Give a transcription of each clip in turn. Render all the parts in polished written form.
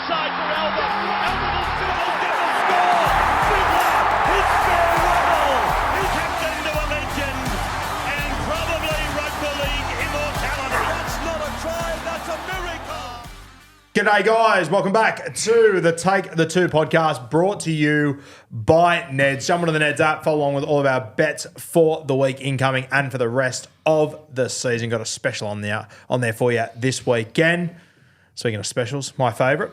inside for Alba. Alba will get the score. Fiddler, his farewell. He captain to a legend and probably rugby league immortality. That's not a try, that's a miracle. G'day guys, welcome back to the Take the Two podcast brought to you by Neds. Jump onto the Neds app, follow along with all of our bets for the week incoming and for the rest of the season. Got a special on there for you this weekend. Speaking of specials, my favourite.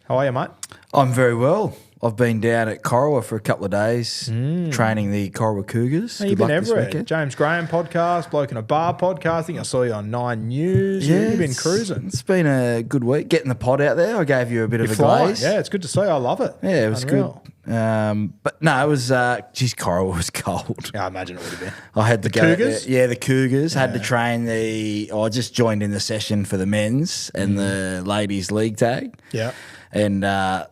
How are you, mate? I'm very well. I've been down at Corowa for a couple of days training the Corowa Cougars. You've been everywhere. James Graham podcast, Bloke in a Bar podcast. I think I saw you on 9 News. Yeah, You've been cruising. It's been a good week. Getting the pod out there, I gave you a bit of a glaze. Yeah, it's good to see. I love it. Yeah, it was Unreal. good. But no, it was, geez, Corowa was cold. Yeah, I imagine it would have been. I had to The go. Cougars? Yeah, the Cougars. Had to train I just joined in the session for the men's and the ladies' league tag. Yeah. And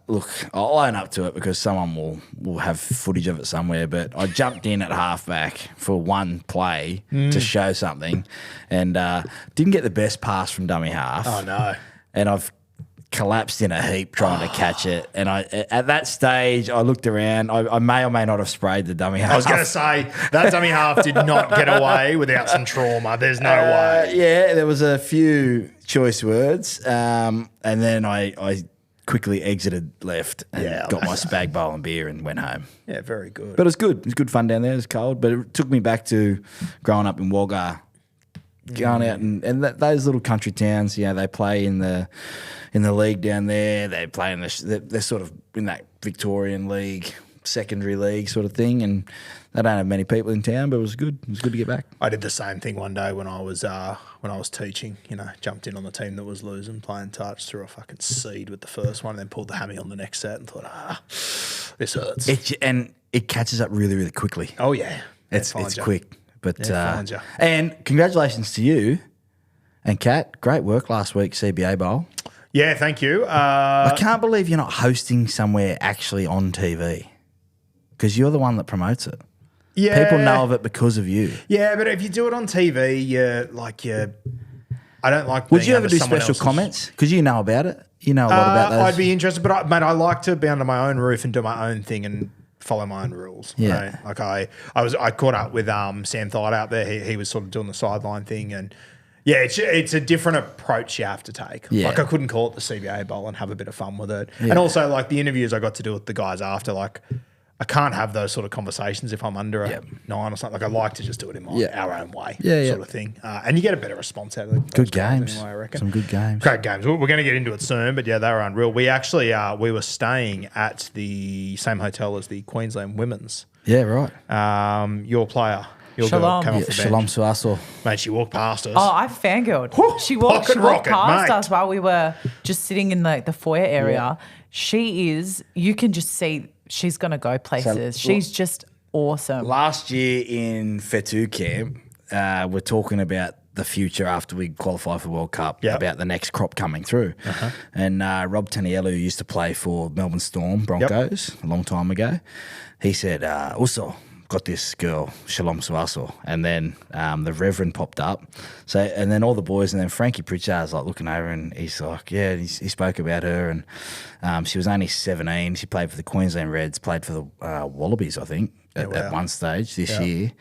look, I'll own up to it because someone will have footage of it somewhere. But I jumped in at halfback for one play to show something, and didn't get the best pass from dummy half. Oh, no. And I've collapsed in a heap trying to catch it. And at that stage, I looked around. I may or may not have sprayed the dummy half. I was going to say, that dummy half did not get away without some trauma. There's no way. Yeah, there was a few choice words, and then I quickly exited left and got my spag bowl and beer and went home. Yeah, very good. But it was good. It was good fun down there. It was cold, but it took me back to growing up in Wagga, going out and those little country towns. Yeah, they play in the league down there. They play in they're sort of in that Victorian league, secondary league sort of thing, and they don't have many people in town. But it was good. It was good to get back. I did the same thing one day when I was teaching. You know, jumped in on the team that was losing, playing touch, threw a fucking seed with the first one, and then pulled the hammy on the next set, and thought, this hurts. It catches up really, really quickly. Oh yeah, It's quick. But finds ya. And congratulations to you and Kat. Great work last week, CBA Bowl. Yeah, thank you. I can't believe you're not hosting somewhere actually on TV because you're the one that promotes it. Yeah, People know of it because of you. Yeah, but if you do it on TV, I don't like. Would being you ever under do someone special else's- comments? Because you know about it. You know a lot about those. I'd be interested, but mate, I like to be under my own roof and do my own thing and follow my own rules. Yeah. Right? Like I caught up with Sam Thide out there. He was sort of doing the sideline thing, and yeah, it's a different approach you have to take. Yeah. Like I couldn't call it the CBA Bowl and have a bit of fun with it. And also like the interviews I got to do with the guys after, like I can't have those sort of conversations if I'm under a 9 or something. Like I like to just do it in our own way, sort of thing. And you get a better response out of it. Good games. Anyway, I reckon. Some good games. Great games. We're going to get into it soon, but yeah, they were unreal. We actually we were staying at the same hotel as the Queensland Women's. Yeah, right. Your player, your Shalom. girl, came off the Shalom bench. Suaso. Mate, she walked past us. Oh, I fangirled. She walked pocket rocket, past mate. us while we were just sitting in the foyer area. She is, you can just see she's going to go places. She's just awesome. Last year in Fetu camp, we're talking about the future after we qualify for World Cup, about the next crop coming through. And Rob Tanielu, who used to play for Melbourne Storm Broncos a long time ago, he said, also got this girl, Shalom Suaso. And then the Reverend popped up. So, and then all the boys, and then Frankie Pritchard's like looking over and he's like, yeah, he spoke about her. And she was only 17. She played for the Queensland Reds, played for the Wallabies, I think, at one stage this year.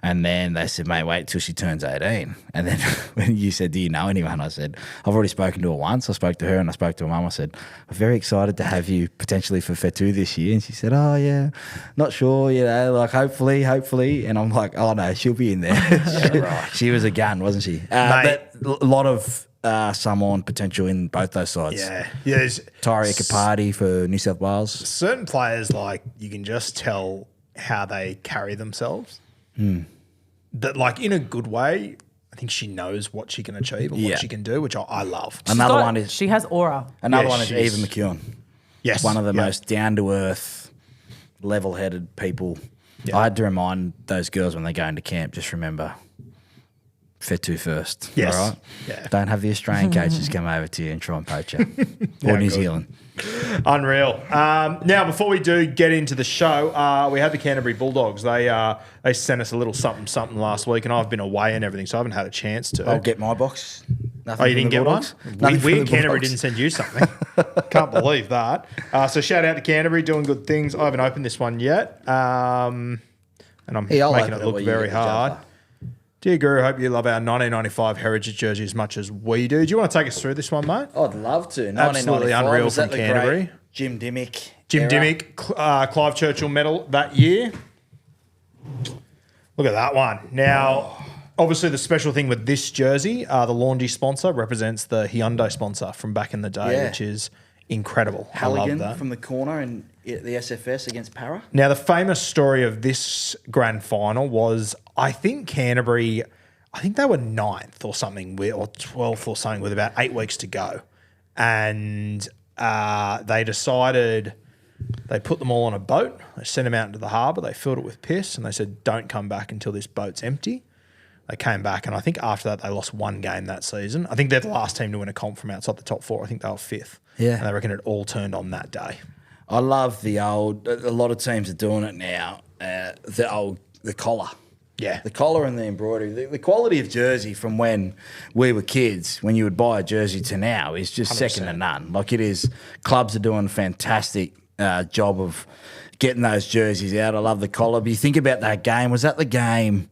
And then they said, mate, wait till she turns 18. And then when you said, do you know anyone? I said, I've already spoken to her once. I spoke to her and I spoke to her mum. I said, I'm very excited to have you potentially for Fetu this year. And she said, oh, yeah, not sure, like hopefully. And I'm like, oh, no, she'll be in there. She was a gun, wasn't she? But a lot of Samoan potential in both those sides. Yeah. There's Tari Kapadi for New South Wales. certain players, like, you can just tell how they carry themselves. That, like, in a good way, I think she knows what she can achieve and what she can do, which I love. She has aura. Another Yeah, one is Eva McKeown. Yes. One of the most down-to-earth, level-headed people. Yeah. I had to remind those girls when they go into camp, just remember, Fetu first. Yes. All right? Yeah. Don't have the Australian coaches come over to you and try and poach you. Or New Zealand. Unreal. Now, before we do get into the show, we had the Canterbury Bulldogs. They sent us a little something last week, and I've been away and everything, so I haven't had a chance to. I'll get my box. Nothing Oh, you from didn't the get one? Bulldogs? Nothing from Weird the Canterbury Bulldogs. didn't send you something. Can't believe that. So shout out to Canterbury, doing good things. I haven't opened this one yet. And I'm Yeah, I'll making open it look while you very get the hard. jumper. Dear Guru, hope you love our 1995 Heritage jersey as much as we do. Do you want to take us through this one, mate? I'd love to. Absolutely 1995, unreal was that from the Canterbury. great Jim Dymock. Jim era? Dymock, Clive Churchill medal that year. Look at that one. Now, obviously the special thing with this jersey, the laundry sponsor represents the Hyundai sponsor from back in the day, Yeah. which is incredible. I love Halligan that. from the corner in the SFS against Para. Now, the famous story of this grand final was, I think Canterbury, I think they were 9th or something, or 12th or something, with about 8 weeks to go. And they decided, they put them all on a boat, they sent them out into the harbour, they filled it with piss, and they said, don't come back until this boat's empty. They came back, and I think after that, they lost one game that season. I think they're the last team to win a comp from outside the top 4. I think they were 5th. Yeah. And they reckon it all turned on that day. I love the old. A lot of teams are doing it now. The collar. Yeah. The collar and the embroidery. The quality of jersey from when we were kids, when you would buy a jersey, to now is just 100%. second to none. Like it is. Clubs are doing a fantastic job of getting those jerseys out. I love the collar. But you think about that game. Was that the game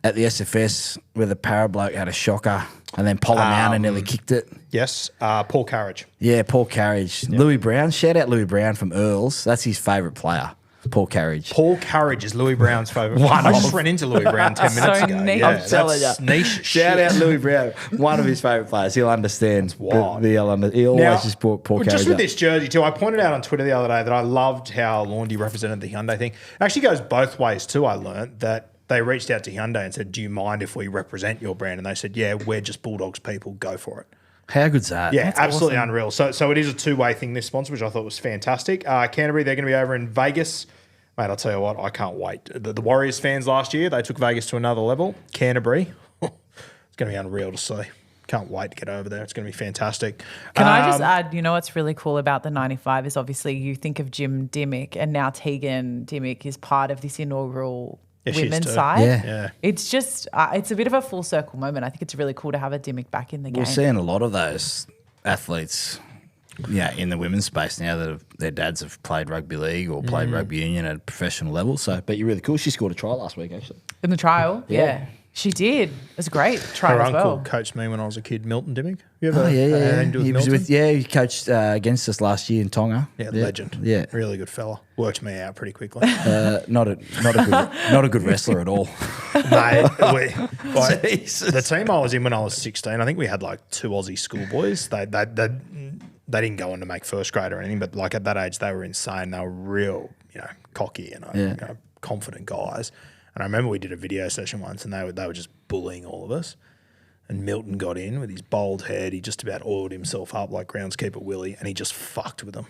at the SFS where the Para bloke had a shocker and then Polomana nearly kicked it? Yes, Paul Carriage. Yeah, Paul Carriage. Louis Brown. Shout out Louis Brown from Earls. That's his favourite player, Paul Carriage. Paul Carriage is Louis Brown's favourite. I just ran into Louis Brown 10 minutes So ago. niche. Yeah, I'm telling that's you. niche Shout shit. out Louis Brown, one of his favourite players. He'll understand. wild. He always just brought Paul Carriage just with up. this jersey too, I pointed out on Twitter the other day that I loved how Laundry represented the Hyundai thing. It actually goes both ways too, I learnt that they reached out to Hyundai and said, do you mind if we represent your brand? And they said, yeah, we're just Bulldogs people, go for it. How good's that? Yeah, That's absolutely awesome. unreal. So it is a two-way thing, this sponsor, which I thought was fantastic. Canterbury, they're going to be over in Vegas. Mate, I'll tell you what, I can't wait. The Warriors fans last year, they took Vegas to another level. Canterbury, it's going to be unreal to see. Can't wait to get over there. It's going to be fantastic. Can I just add, you know what's really cool about the 95 is obviously you think of Jim Dymock and now Tegan Dymock is part of this inaugural Yeah, she is women's too. side. Yeah. It's just, it's a bit of a full circle moment. I think it's really cool to have a Dymock back in the game. We're seeing a lot of those athletes, in the women's space now that their dads have played rugby league or played rugby union at a professional level. So, but you're really cool. She scored a try last week, actually. In the trial, yeah. She did. It was a great trial Her as uncle well. coached me when I was a kid, Milton Dymock. You ever Oh, yeah. had anything to do with He was Milton? he coached against us last year in Tonga. Yeah, legend. Yeah. Really good fella. Worked me out pretty quickly. Not a good wrestler at all. Mate, Jesus. the team I was in when I was 16, I think we had like 2 Aussie schoolboys. They didn't go on to make first grade or anything, but like at that age, they were insane. They were real, cocky and confident guys. And I remember we did a video session once, and they were just bullying all of us. And Milton got in with his bald head. He just about oiled himself up like groundskeeper Willie, and he just fucked with them.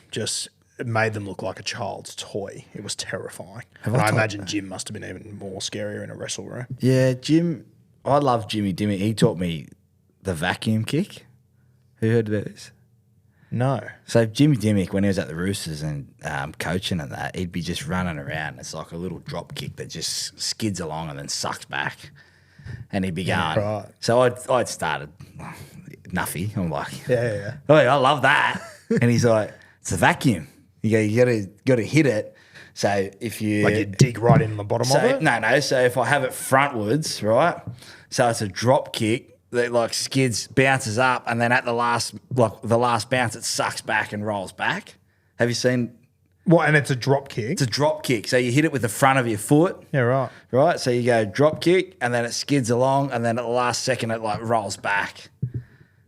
It made them look like a child's toy. It was terrifying. And I imagine Jim must have been even more scarier in a wrestle room. Yeah, Jim. I love Jimmy Dimmy. He taught me the vacuum kick. Who heard about this? No. So Jimmy Dimmock, when he was at the Roosters and coaching and that, he'd be just running around. It's like a little drop kick that just skids along and then sucks back. And he'd be going. right. So I'd started Nuffy. I'm like, Yeah. oh, yeah, I love that. And he's like, it's a vacuum. You got to hit it. So if you Like you dig right in the bottom of it? No. So if I have it frontwards, right? So it's a drop kick that like skids, bounces up, and then at the last bounce, it sucks back and rolls back. Have you seen? Well, and it's a drop kick. It's a drop kick. So you hit it with the front of your foot. Yeah, right. Right. So you go drop kick, and then it skids along, and then at the last second, it like rolls back.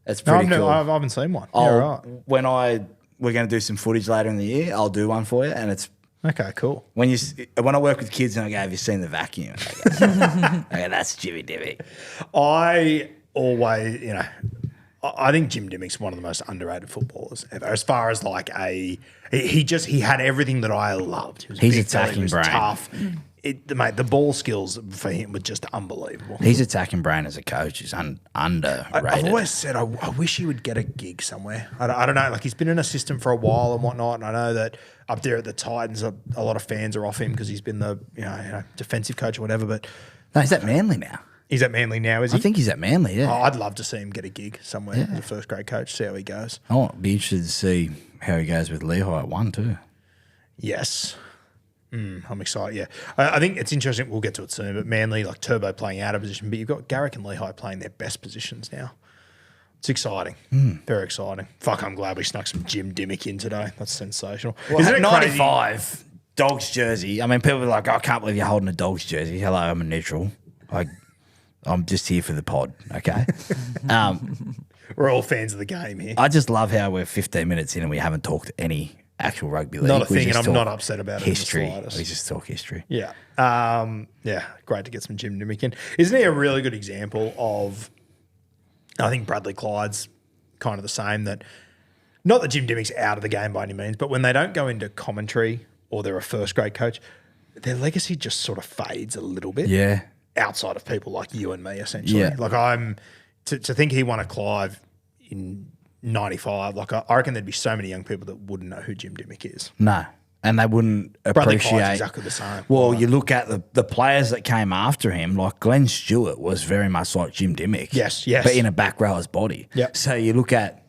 It's No, pretty cool. I haven't seen one. Yeah, right. When we're going to do some footage later in the year, I'll do one for you, and it's. Okay, cool. When I work with kids and I go, have you seen the vacuum? I go, that's Jimmy Dimmock. I always, I think Jim Dimmock's one of the most underrated footballers ever. As far as like he had everything that I loved. He was He's big fella, attacking he was brain. tough. The ball skills for him were just unbelievable. His attacking brain as a coach is underrated. I've always said I wish he would get a gig somewhere. I don't know. Like he's been an assistant for a while and whatnot. And I know that up there at the Titans, a lot of fans are off him because he's been the defensive coach or whatever. But No, he's at Manly now. He's at Manly now, is he? I think he's at Manly, yeah. Oh, I'd love to see him get a gig somewhere as a first grade coach, see how he goes. Oh, I'd be interested to see how he goes with Lehigh at 1 too. Yes. I'm excited, yeah. I think it's interesting, we'll get to it soon, but Manly, like Turbo playing out of position, but you've got Garrick and Lehigh playing their best positions now. It's exciting. Very exciting. Fuck, I'm glad we snuck some Jim Dymock in today. That's sensational. Well, Isn't it 95 crazy? Dogs jersey. I mean, people are like, I can't believe you're holding a Dogs jersey. Hello, I'm a neutral. I'm just here for the pod, okay? We're all fans of the game here. I just love how we're 15 minutes in and we haven't talked any actual rugby league. Not a We thing, just and I'm talk not upset about history. it in the slightest. We just talk history. Yeah. Yeah, great to get some Jim Dymock in. Isn't he a really good example of, I think Bradley Clyde's kind of the same, that not that Jim Dimmock's out of the game by any means, but when they don't go into commentary or they're a first grade coach, their legacy just sort of fades a little bit. Yeah. Outside of people like you and me, essentially. Yeah. Like to think he won a Clive in 95, like I reckon there'd be so many young people that wouldn't know who Jim Dymock is. No. And they wouldn't Bradley appreciate Clyde's exactly the same. Well, Right. you look at the players that came after him, like Glenn Stewart was very much like Jim Dymock. Yes. But in a back rower's body. Yep. So you look at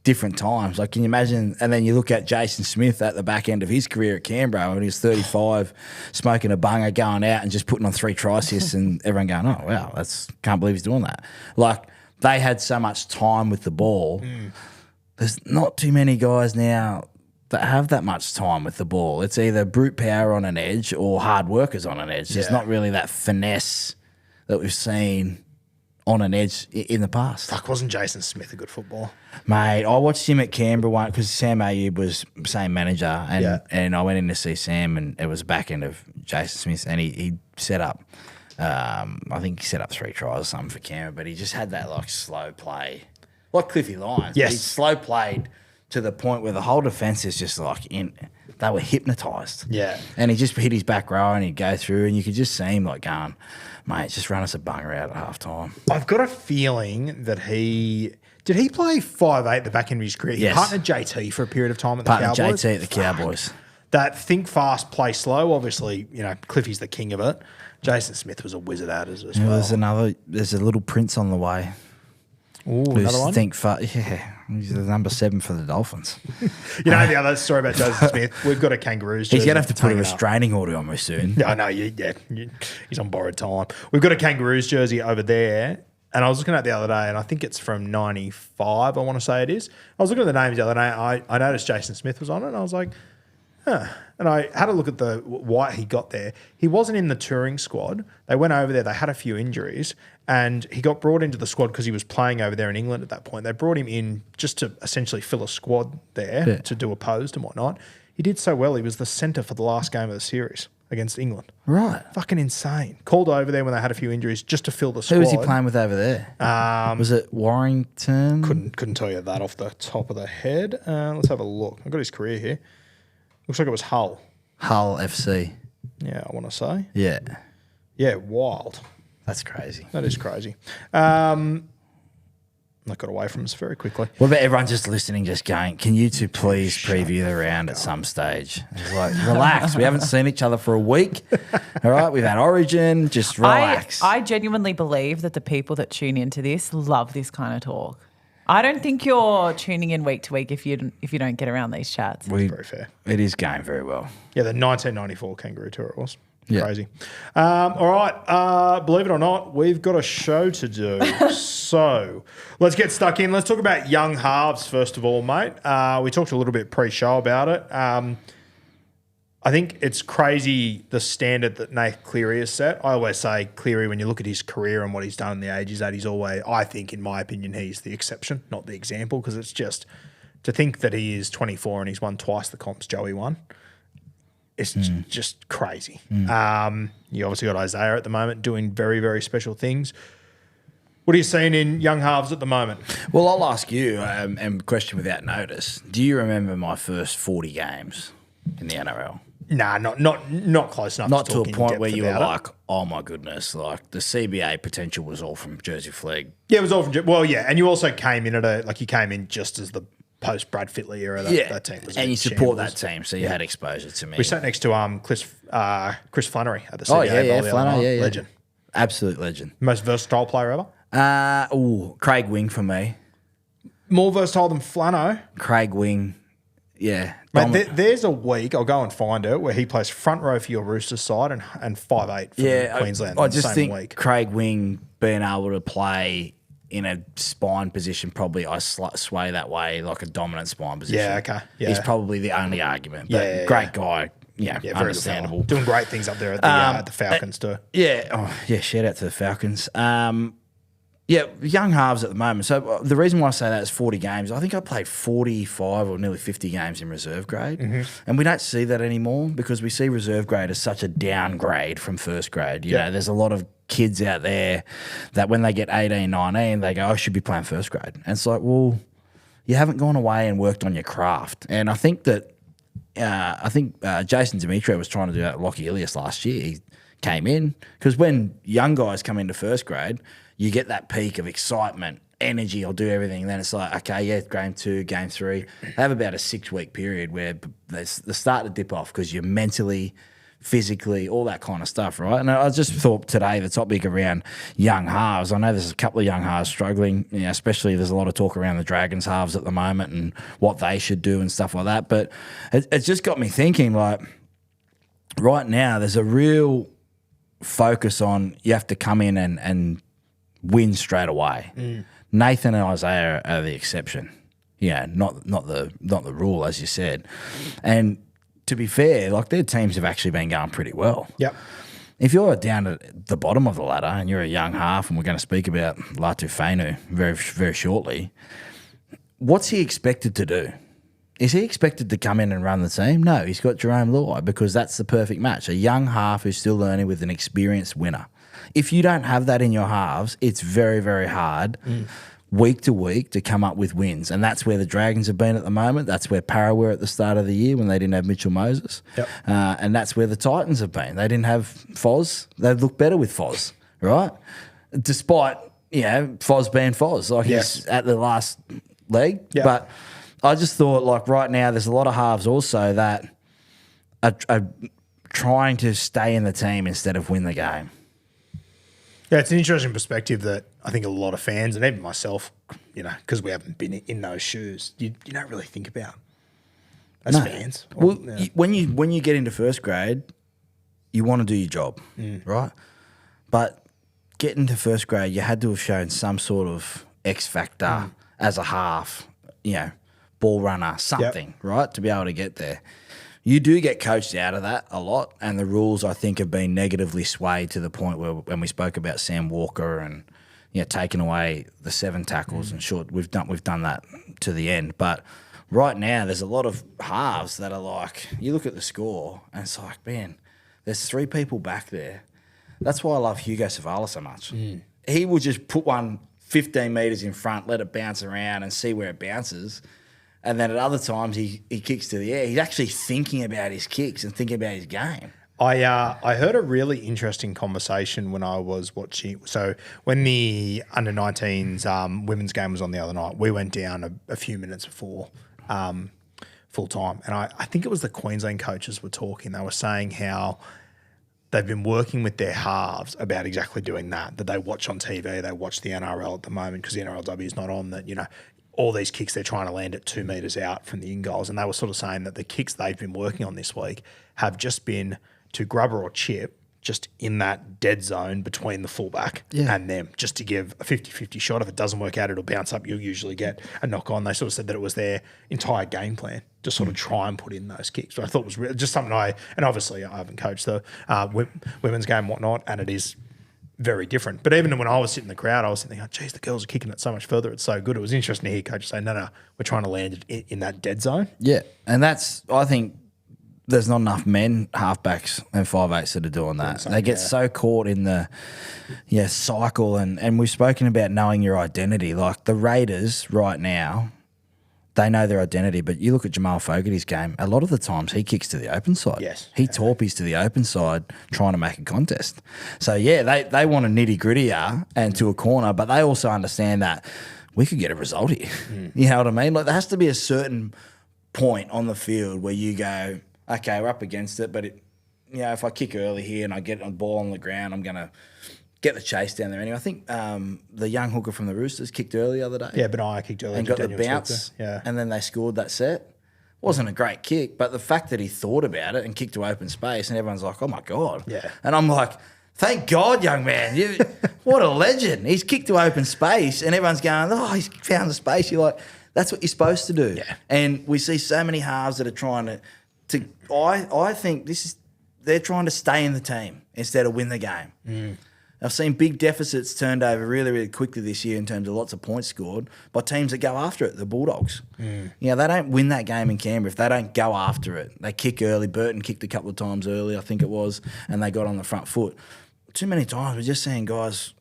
different times. Like, can you imagine? And then you look at Jason Smith at the back end of his career at Canberra when he was 35, smoking a bunger, going out and just putting on 3 try assists and everyone going, oh, wow, can't believe he's doing that. Like, they had so much time with the ball. There's not too many guys now that have that much time with the ball. It's either brute power on an edge or hard workers on an edge. There's not really that finesse that we've seen on an edge in the past. Fuck, wasn't Jason Smith a good footballer? Mate, I watched him at Canberra one because Sam Ayub was same manager, and I went in to see Sam, and it was back end of Jason Smith, and he set up, I think he set up 3 tries or something for Canberra, but he just had that like slow play, like Cliffy Lyons. Yes. He slow played to the point where the whole defence is just like they were hypnotised. Yeah. And he just hit his back row and he'd go through, and you could just see him like going, mate, just run us a bunger out at half time. I've got a feeling that did he play 5'8" at the back end of his career? He Yes. partnered JT for a period of time at the Partner Cowboys. JT at the Cowboys. That think fast, play slow. Obviously, Cliffy's the king of it. Jason Smith was a wizard at it as well. There's a little prince on the way. Ooh, Who's another one? He's the number 7 for the Dolphins. The other story about Jason Smith, we've got a Kangaroos jersey. He's going to have to put a hanging up. restraining order on me soon. Yeah, I know. He's on borrowed time. We've got a Kangaroos jersey over there, and I was looking at it the other day, and I think it's from 95, I want to say it is. I was looking at the names the other day. I noticed Jason Smith was on it, and I was like, huh. And I had a look at why he got there. He wasn't in the touring squad. They went over there. They had a few injuries, and he got brought into the squad because he was playing over there in England at that point. They brought him in just to essentially fill a squad there to do a post and whatnot. He did so well. He was the centre for the last game of the series against England. Right. Fucking insane. Called over there when they had a few injuries just to fill the squad. Who was he playing with over there? Was it Warrington? Couldn't tell you that off the top of the head. Let's have a look. I've got his career here. Looks like it was Hull. Hull FC. Yeah, I want to say. Yeah. Yeah, wild. That's crazy. That is crazy. That got away from us very quickly. What about everyone just listening, just going, can you two please preview the round at some stage? It's like, relax. We haven't seen each other for a week. All right, we've had Origin. Just relax. I genuinely believe that the people that tune into this love this kind of talk. I don't think you're tuning in week to week if you don't get around these chats. Very fair. It is going very well. Yeah, the 1994 Kangaroo Tour it was. Yeah. Crazy. All right. Believe it or not, we've got a show to do. So let's get stuck in. Let's talk about young halves first of all, mate. We talked a little bit pre-show about it. I think it's crazy the standard that Nath Cleary has set. I always say Cleary, when you look at his career and what he's done in the age he's at, he's always, I think, in my opinion, he's the exception, not the example, because it's just to think that he is 24 and he's won twice the comps Joey won. It's just crazy. You obviously got Isaiah at the moment doing very, very special things. What are you seeing in young halves at the moment? Well, I'll ask you, and question without notice. Do you remember my first 40 games in the NRL? Nah, not close enough. Not to to a talk in point depth where you were about it. like, oh my goodness, like the CBA potential was all from Jersey Flegg. Yeah, it was all from. Well, yeah, and you also came in you came in just as the post Brad Fitley era. That team was. And in you support shambles. that team, so you had exposure to me. We sat next to Chris Flannery at the CBA. Oh yeah, Bowl the other Flannery, night. yeah, Legend. Absolute legend. Most versatile player ever? Craig Wing for me. More versatile than Flano. Craig Wing, yeah. Mate, there's a week, I'll go and find it, where he plays front row for your Roosters side and 5'8" for Queensland. I just same think week. Craig Wing being able to play in a spine position, probably I sway that way, like a dominant spine position. Yeah, okay. Yeah. He's probably the only argument. But great guy. Yeah, very understandable. good fella. Doing great things up there at the Falcons too. Yeah, shout out to the Falcons. Young halves at the moment. So the reason why I say that is 40 games. I think I played 45 or nearly 50 games in reserve grade. And we don't see that anymore because we see reserve grade as such a downgrade from first grade. You know, there's a lot of kids out there that when they get 18, 19, they go, I should be playing first grade. And it's like, well, you haven't gone away and worked on your craft. And I think that Jason Demetriou was trying to do that at Lockie Ilias last year. He came in because when young guys come into first grade, you get that peak of excitement, energy, I'll do everything. Then it's like, okay, yeah, game 2, game 3. They have about a 6-week period where they start to dip off because you're mentally, physically, all that kind of stuff, right? And I just thought today the topic around young halves, I know there's a couple of young halves struggling, you know, especially there's a lot of talk around the Dragons halves at the moment and what they should do and stuff like that. But it's just got me thinking, like, right now there's a real focus on you have to come in and win straight away. Nathan and Isaiah are the exception. Yeah, not the rule, as you said. And to be fair, like their teams have actually been going pretty well. Yep. If you're down at the bottom of the ladder and you're a young half, and we're going to speak about Latu Fainu very, very shortly, what's he expected to do? Is he expected to come in and run the team? No, he's got Jerome Luai because that's the perfect match. A young half who's still learning with an experienced winner. If you don't have that in your halves, it's very, very hard week to week to come up with wins. And that's where the Dragons have been at the moment. That's where Para were at the start of the year when they didn't have Mitchell Moses. Yep. And that's where the Titans have been. They didn't have Foz. They've looked better with Foz, right? Despite, Foz being Foz. Like he's at the last leg. Yep. But I just thought, like, right now there's a lot of halves also that are trying to stay in the team instead of win the game. Yeah, it's an interesting perspective that I think a lot of fans, and even myself, because we haven't been in those shoes, you don't really think about as fans. Well, when you get into first grade, you want to do your job, right? But getting to first grade, you had to have shown some sort of X factor as a half, ball runner, something, right, to be able to get there. You do get coached out of that a lot, and the rules, I think, have been negatively swayed to the point where when we spoke about Sam Walker and taking away the 7 tackles and short, we've done that to the end. But right now, there's a lot of halves that are like, you look at the score and it's like, man, there's 3 people back there. That's why I love Hugo Savala so much. He will just put one 15 metres in front, let it bounce around and see where it bounces. And then at other times he kicks to the air. He's actually thinking about his kicks and thinking about his game. I heard a really interesting conversation when I was watching. So when the under-19s women's game was on the other night, we went down a few minutes before full time. And I think it was the Queensland coaches were talking. They were saying how they've been working with their halves about exactly doing that they watch on TV. They watch the NRL at the moment because the NRLW is not on, that, all these kicks they're trying to land at 2 metres out from the in goals. And they were sort of saying that the kicks they've been working on this week have just been to grubber or chip just in that dead zone between the fullback and them, just to give a 50-50 shot. If it doesn't work out, it'll bounce up. You'll usually get a knock on. They sort of said that it was their entire game plan to sort of try and put in those kicks. So I thought it was just something and obviously I haven't coached the women's game and whatnot, and it is very different. But even when I was sitting in the crowd, I was thinking, geez, the girls are kicking it so much further. It's so good. It was interesting to hear coaches say, no, we're trying to land it in that dead zone. Yeah. And I think there's not enough men, halfbacks and 5'8s that are doing that. They get so caught in the cycle. And we've spoken about knowing your identity. Like the Raiders right now, they know their identity, but you look at Jamal Fogarty's game, a lot of the times he kicks to the open side. Yes. He torpedoes to the open side trying to make a contest. So, they want a nitty-grittier and to a corner, but they also understand that we could get a result here. You know what I mean? Like there has to be a certain point on the field where you go, okay, we're up against it, but if I kick early here and I get a ball on the ground, I'm going to get the chase down there anyway. I think the young hooker from the Roosters kicked early the other day. Yeah, Benaya kicked early. And got the Daniel bounce. Tucker. Yeah. And then they scored that set. Wasn't a great kick, but the fact that he thought about it and kicked to open space and everyone's like, oh, my God. Yeah. And I'm like, thank God, young man. What a legend. He's kicked to open space and everyone's going, oh, he's found the space. You're like, that's what you're supposed to do. Yeah. And we see so many halves that are trying to I think they're trying to stay in the team instead of win the game. I've seen big deficits turned over really, really quickly this year in terms of lots of points scored by teams that go after it, the Bulldogs. You know, they don't win that game in Canberra if they don't go after it. They kick early. Burton kicked a couple of times early, I think it was, and they got on the front foot. Too many times we're just seeing guys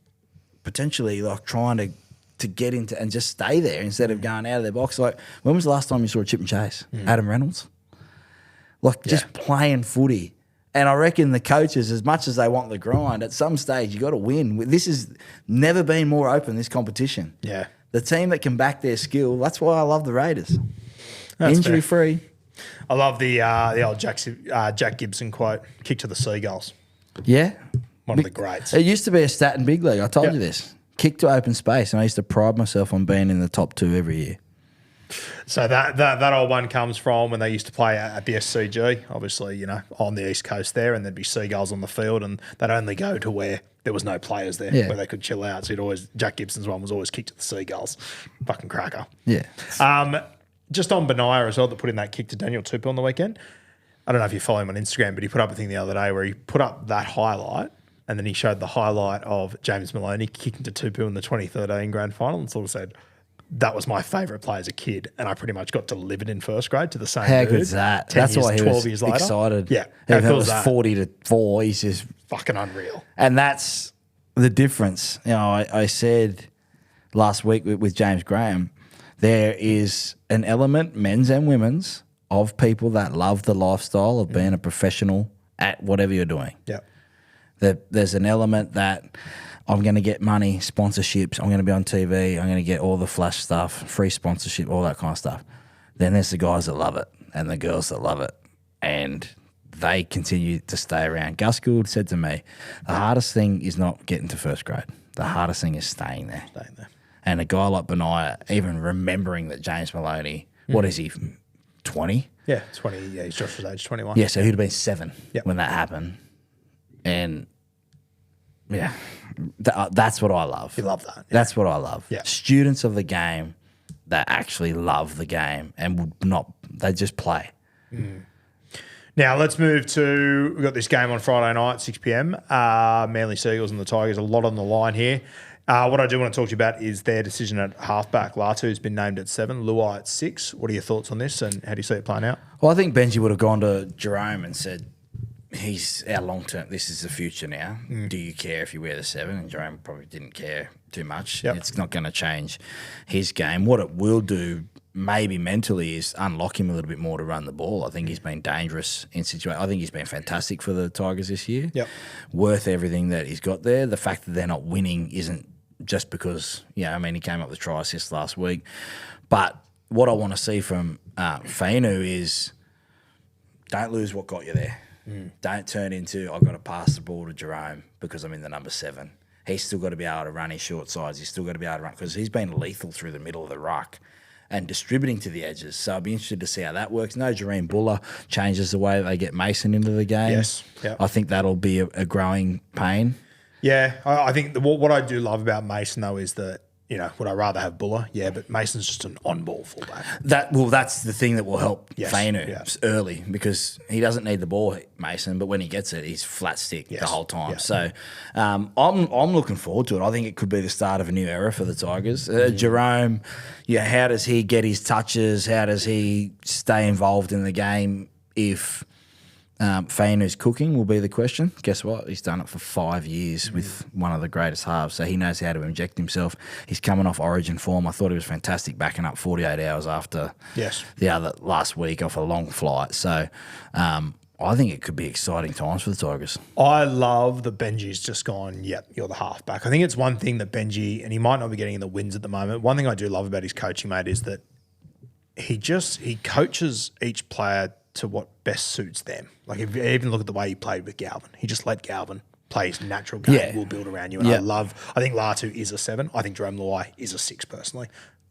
potentially like trying to get into and just stay there instead of going out of their box. Like, when was the last time you saw a chip and chase? Adam Reynolds? Like, just playing footy. And I reckon the coaches, as much as they want the grind, at some stage you got to win. This has never been more open, this competition. Yeah. The team that can back their skill, that's why I love the Raiders. That's Injury-free. I love the old Jack Gibson quote, kick to the seagulls. Yeah. One of the greats. It used to be a stat in big league. I told you this. Kick to open space. And I used to pride myself on being in the top 2 every year. So that old one comes from when they used to play at the SCG, obviously, you know, on the East Coast there, and there'd be seagulls on the field, and they'd only go to where there was no players there, where they could chill out. So Jack Gibson's one was always kicked to the seagulls. Fucking cracker. Yeah. Just on Benaya as well, that put in that kick to Daniel Tupou on the weekend. I don't know if you follow him on Instagram, but he put up a thing the other day where he put up that highlight, and then he showed the highlight of James Maloney kicking to Tupou in the 2013 grand final, and sort of said, that was my favourite play as a kid, and I pretty much got delivered in first grade to the same How dude. good's that? 10 That's years, why he 12 was years later. excited. Yeah. Even How if it cool was is that? 40-4, he's just... Fucking unreal. And that's the difference. You know, I said last week with James Graham, there is an element, men's and women's, of people that love the lifestyle of being a professional at whatever you're doing. Yeah. There's an element that I'm going to get money, sponsorships, I'm going to be on TV, I'm going to get all the flash stuff, free sponsorship, all that kind of stuff. Then there's the guys that love it and the girls that love it. And they continue to stay around. Gus Gould said to me, the hardest thing is not getting to first grade. The hardest thing is staying there. And a guy like Benaya, even remembering that James Maloney, what is he, 20? Yeah, 20. Yeah, he's Josh's age, 21. Yeah, so he'd have been 7 when that happened. And yeah, that's what I love. You love that. Yeah. That's what I love. Yeah. Students of the game that actually love the game and would not, they just play. Now, let's move to, we've got this game on Friday night, 6 p.m. Manly Seagulls and the Tigers, a lot on the line here. What I do want to talk to you about is their decision at halfback. Latu's been named at 7, Luai at 6. What are your thoughts on this, and how do you see it playing out? Well, I think Benji would have gone to Jerome and said, he's our long term, this is the future now. Do you care if you wear the 7? And Jerome probably didn't care too much. Yep. It's not going to change his game. What it will do, maybe mentally, is unlock him a little bit more to run the ball. I think he's been dangerous in situations. I think he's been fantastic for the Tigers this year. Yep. Worth everything that he's got there. The fact that they're not winning isn't just because, I mean, he came up with try assist last week. But what I want to see from Fainu is don't lose what got you there. Don't turn into, I've got to pass the ball to Jerome because I'm in the number 7. He's still got to be able to run his short sides. He's still got to be able to run because he's been lethal through the middle of the ruck and distributing to the edges. So I'd be interested to see how that works. No, Jareen Buller changes the way they get Mason into the game. Yes. Yep. I think that'll be a growing pain. Yeah, I think what I do love about Mason, though, is that, would I rather have Buller? Yeah, but Mason's just an on-ball fullback. That's the thing that will help Yes, Fainu early because he doesn't need the ball, Mason, but when he gets it, he's flat stick the whole time. Yes. So I'm looking forward to it. I think it could be the start of a new era for the Tigers. Jerome, how does he get his touches? How does he stay involved in the game if Fainu's cooking will be the question. Guess what? He's done it for 5 years with one of the greatest halves, so he knows how to inject himself. He's coming off Origin form. I thought he was fantastic backing up 48 hours after the other last week off a long flight. So I think it could be exciting times for the Tigers. I love that Benji's just gone, yep, you're the halfback. I think it's one thing that Benji, and he might not be getting in the wins at the moment, one thing I do love about his coaching, mate, is that he coaches each player to what best suits them. Like, if you even look at the way he played with Galvin, he just let Galvin play his natural game, Yeah. will build around you. And I think Latu is a 7. I think Jharal Luai is a 6 personally.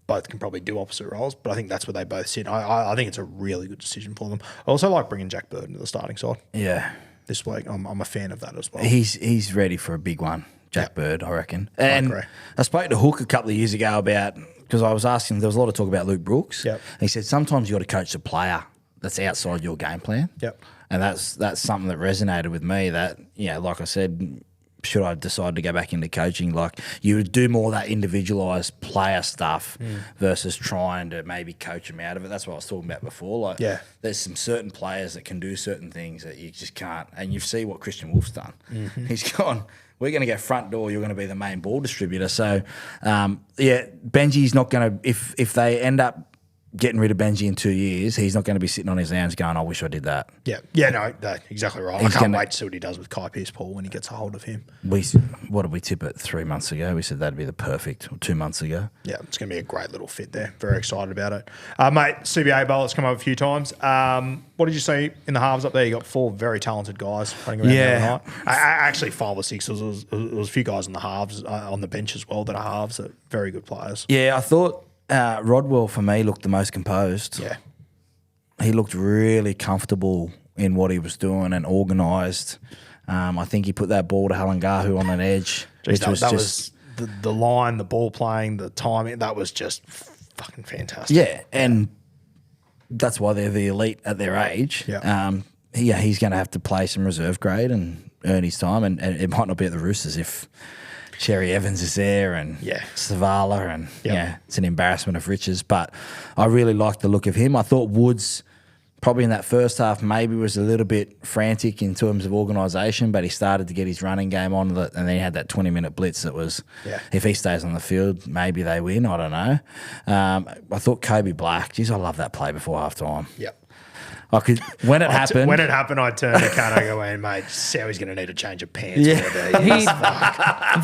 Both can probably do opposite roles, but I think that's where they both sit. I think it's a really good decision for them. I also like bringing Jack Bird into the starting side Yeah. this week. I'm a fan of that as well. He's ready for a big one, Jack Bird, I reckon. And agree. I spoke to Hook a couple of years ago about, because I was asking, there was a lot of talk about Luke Brooks. Yep. And he said sometimes you got to coach the player that's outside your game plan. Yep. And that's something that resonated with me. That, like I said, should I decide to go back into coaching, like you would do more of that individualised player stuff versus trying to maybe coach them out of it. That's what I was talking about before. Like, there's some certain players that can do certain things that you just can't. And you see what Christian Wolf's done. He's gone, we're going to go front door, you're going to be the main ball distributor. So, Benji's not going to, if they end up getting rid of Benji in 2 years, he's not going to be sitting on his hands going, I wish I did that. No, exactly right. I can't wait to see what he does with Kai Pearce-Paul when he gets a hold of him. What did we tip it 3 months ago? We said that'd be the perfect, or 2 months ago. Yeah, it's going to be a great little fit there. Very excited about it. Mate, CBA Bowl, it's come up a few times. What did you see in the halves up there? You got 4 very talented guys running around the other night. Actually, 5 or 6. There was a few guys in the halves, on the bench as well, that are halves, that are very good players. Yeah, I thought Rodwell, for me, looked the most composed. Yeah. He looked really comfortable in what he was doing and organised. I think he put that ball to Halangahu on an edge. That was the line, the ball playing, the timing. That was just fucking fantastic. Yeah, and that's why they're the elite at their age. Yeah. He's going to have to play some reserve grade and earn his time, and it might not be at the Roosters if Sherry Evans is there and Savala, and it's an embarrassment of riches. But I really liked the look of him. I thought Woods probably in that first half maybe was a little bit frantic in terms of organisation, but he started to get his running game on, and then he had that 20-minute blitz that was, if he stays on the field, maybe they win. I don't know. I thought Kobe Black, geez, I love that play before halftime. Yep. When it happened, I turned to Kat and I go, mate, Sowie's going to need a change of pants.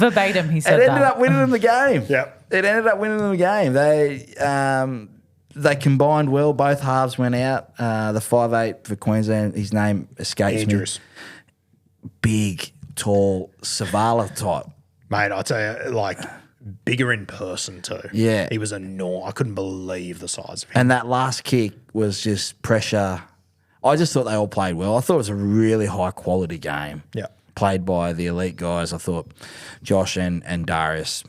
Verbatim, he said it ended up winning them the game. Yep. It ended up winning them the game. They combined well. Both halves went out. The 5'8" for Queensland, his name escapes Andrews. me. Big, tall, Savala type. Mate, I'll tell you, like, bigger in person too. Yeah. He was I couldn't believe the size of him. And that last kick was just pressure. I just thought they all played well. I thought it was a really high-quality game. Yeah. Played by the elite guys. I thought Josh and Darius,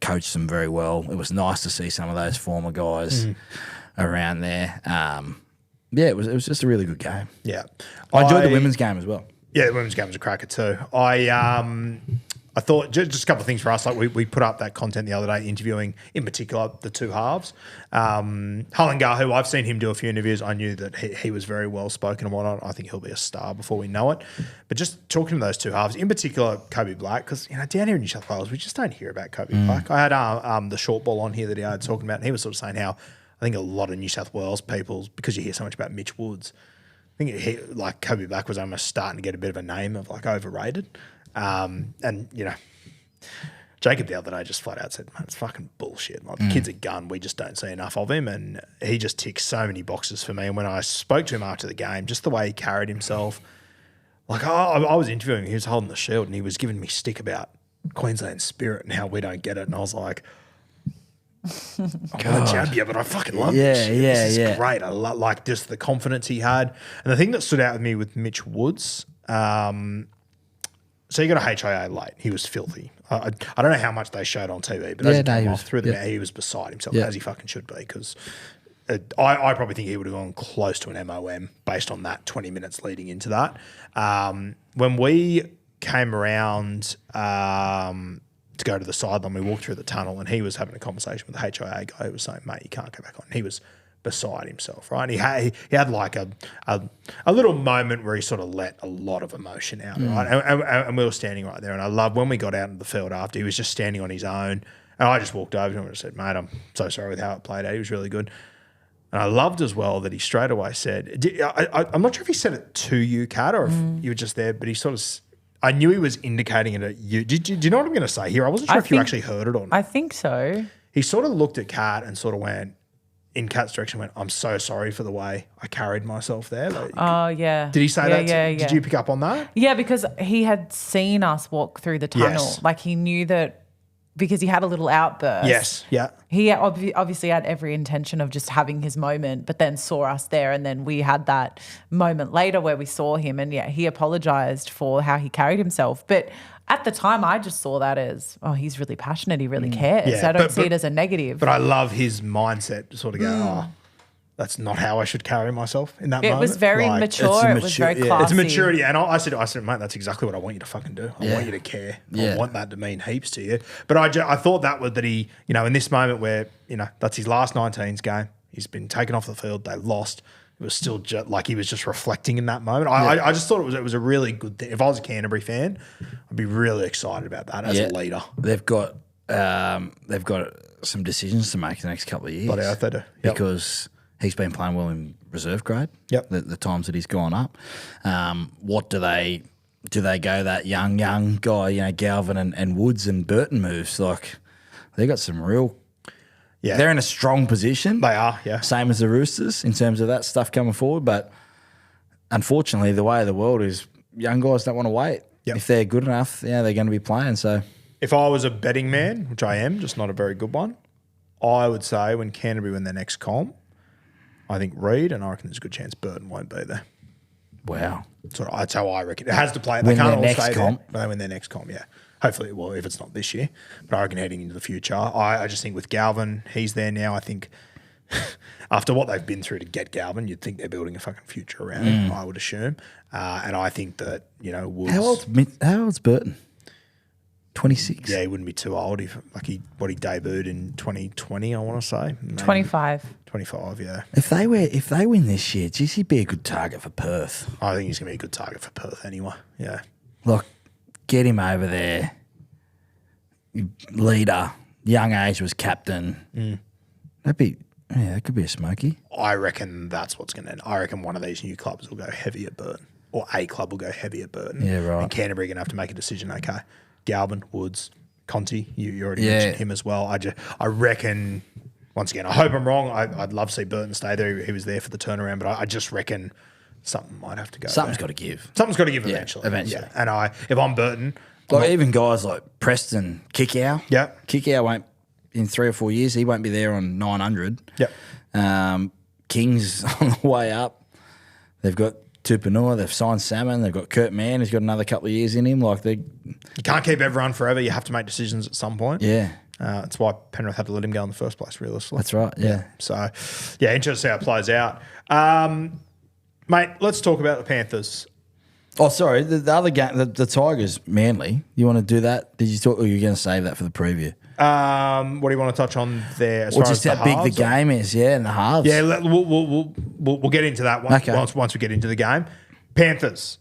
coached them very well. It was nice to see some of those former guys around there. It was just a really good game. Yeah. I enjoyed the women's game as well. Yeah, the women's game was a cracker too. I thought just a couple of things for us. Like we put up that content the other day, interviewing in particular the 2 halves. Halangahu, I've seen him do a few interviews. I knew that he was very well spoken and whatnot. I think he'll be a star before we know it. But just talking to those 2 halves, in particular Kobe Black, because down here in New South Wales we just don't hear about Kobe Black. I had the short ball on here that he had talking about, and he was sort of saying how I think a lot of New South Wales people, because you hear so much about Mitch Woods, I think like Kobe Black was almost starting to get a bit of a name of like overrated. And Jacob the other day just flat out said, man, it's fucking bullshit. Like, the kid's a gun. We just don't see enough of him. And he just ticks so many boxes for me. And when I spoke to him after the game, just the way he carried himself, like I was interviewing him, he was holding the shield and he was giving me stick about Queensland spirit and how we don't get it. And I was like, I'm going to jab you, but I fucking love this shit. This is great. I like just the confidence he had. And the thing that stood out with me with Mitch Woods, so he got a HIA late. He was filthy. I don't know how much they showed on TV, but as he came off through the net, he was beside himself, as he fucking should be, because I probably think he would have gone close to an MOM based on that 20 minutes leading into that. When we came around to go to the sideline, we walked through the tunnel and he was having a conversation with the HIA guy who was saying, mate, you can't go back on. He was beside himself, right? And he had like a little moment where he sort of let a lot of emotion out, right? And we were standing right there. And I love when we got out in the field after, he was just standing on his own. And I just walked over to him and said, mate, I'm so sorry with how it played out. He was really good. And I loved as well that he straight away said, I'm not sure if he said it to you, Kat, or if you were just there, but he sort of, I knew he was indicating it at you. Do you know what I'm going to say here? I wasn't sure if you actually heard it or not. I think so. He sort of looked at Kat and sort of went, in Kat's direction went, I'm so sorry for the way I carried myself there. Like, Oh, yeah. did he say that? Yeah, Did you pick up on that? Yeah, because he had seen us walk through the tunnel. Yes. Like he knew that because he had a little outburst. Yes, yeah. He obviously had every intention of just having his moment, but then saw us there. And then we had that moment later where we saw him and he apologized for how he carried himself. But at the time, I just saw that as, oh, he's really passionate. He really cares. Yeah, I don't see it as a negative. But I love his mindset to sort of go, oh, that's not how I should carry myself in that moment. It was very Like, mature. It was very classy. It's a maturity. And I said, mate, that's exactly what I want you to fucking do. I want you to care. Yeah. I want that to mean heaps to you. But I thought that he, in this moment where, that's his last 19s game. He's been taken off the field. They lost. It was still like he was just reflecting in that moment. I just thought it was a really good thing. If I was a Canterbury fan, I'd be really excited about that as a leader. They've got some decisions to make the next couple of years. But I do. Yep. Because he's been playing well in reserve grade. Yep. The times that he's gone up. What do they go that young guy, Galvin and Woods and Burton moves? Like they got some real. Yeah. They're in a strong position. They are, yeah. Same as the Roosters in terms of that stuff coming forward. But unfortunately, the way of the world is young guys don't want to wait. Yep. If they're good enough, they're going to be playing. So if I was a betting man, which I am, just not a very good one, I would say when Canterbury win their next comp, I think Reid, and I reckon there's a good chance Burton won't be there. Wow. That's how I reckon. It has to play. Win They can't their all next stay comp. there. But they win their next comp, yeah. Hopefully it will, if it's not this year. But I reckon heading into the future. I just think with Galvin, he's there now. I think after what they've been through to get Galvin, you'd think they're building a fucking future around him, I would assume. And I think that, Woods... How old's Burton? 26? Yeah, he wouldn't be too old. He debuted in 2020, I want to say. Maybe 25. 25, yeah. If they win this year, geez, he'd be a good target for Perth. I think he's going to be a good target for Perth anyway, yeah. Look, get him over there. Leader, young age was captain. That could be a smoky. I reckon that's what's going to end. I reckon one of these new clubs will go heavy at Burton, or a club will go heavy at Burton. Yeah, right. And Canterbury are going to have to make a decision. Okay, Galvin, Woods, Conti, you already mentioned him as well. I reckon. Once again, I hope I'm wrong. I'd love to see Burton stay there. He was there for the turnaround, but I just reckon something might have to go. Something's got to give. Something's got to give eventually. Eventually. Yeah. And if I'm Burton, Like even guys like Preston, Kickow. Yeah. Kickow won't, in 3 or 4 years, he won't be there on 900. Yep. Kings on the way up. They've got Tupanua, they've signed Salmon, they've got Kurt Mann, who's got another couple of years in him. You can't keep everyone forever. You have to make decisions at some point. Yeah. That's why Penrith had to let him go in the first place, realistically. That's right, yeah. So, interesting to see how it plays out. Mate, let's talk about the Panthers. Oh, sorry, the other game, the Tigers, Manly. You want to do that? Did you talk, or are you going to save that for the preview? What do you want to touch on there? Or just how big the game is, and the halves. Yeah, we'll get into that once we get into the game. Panthers,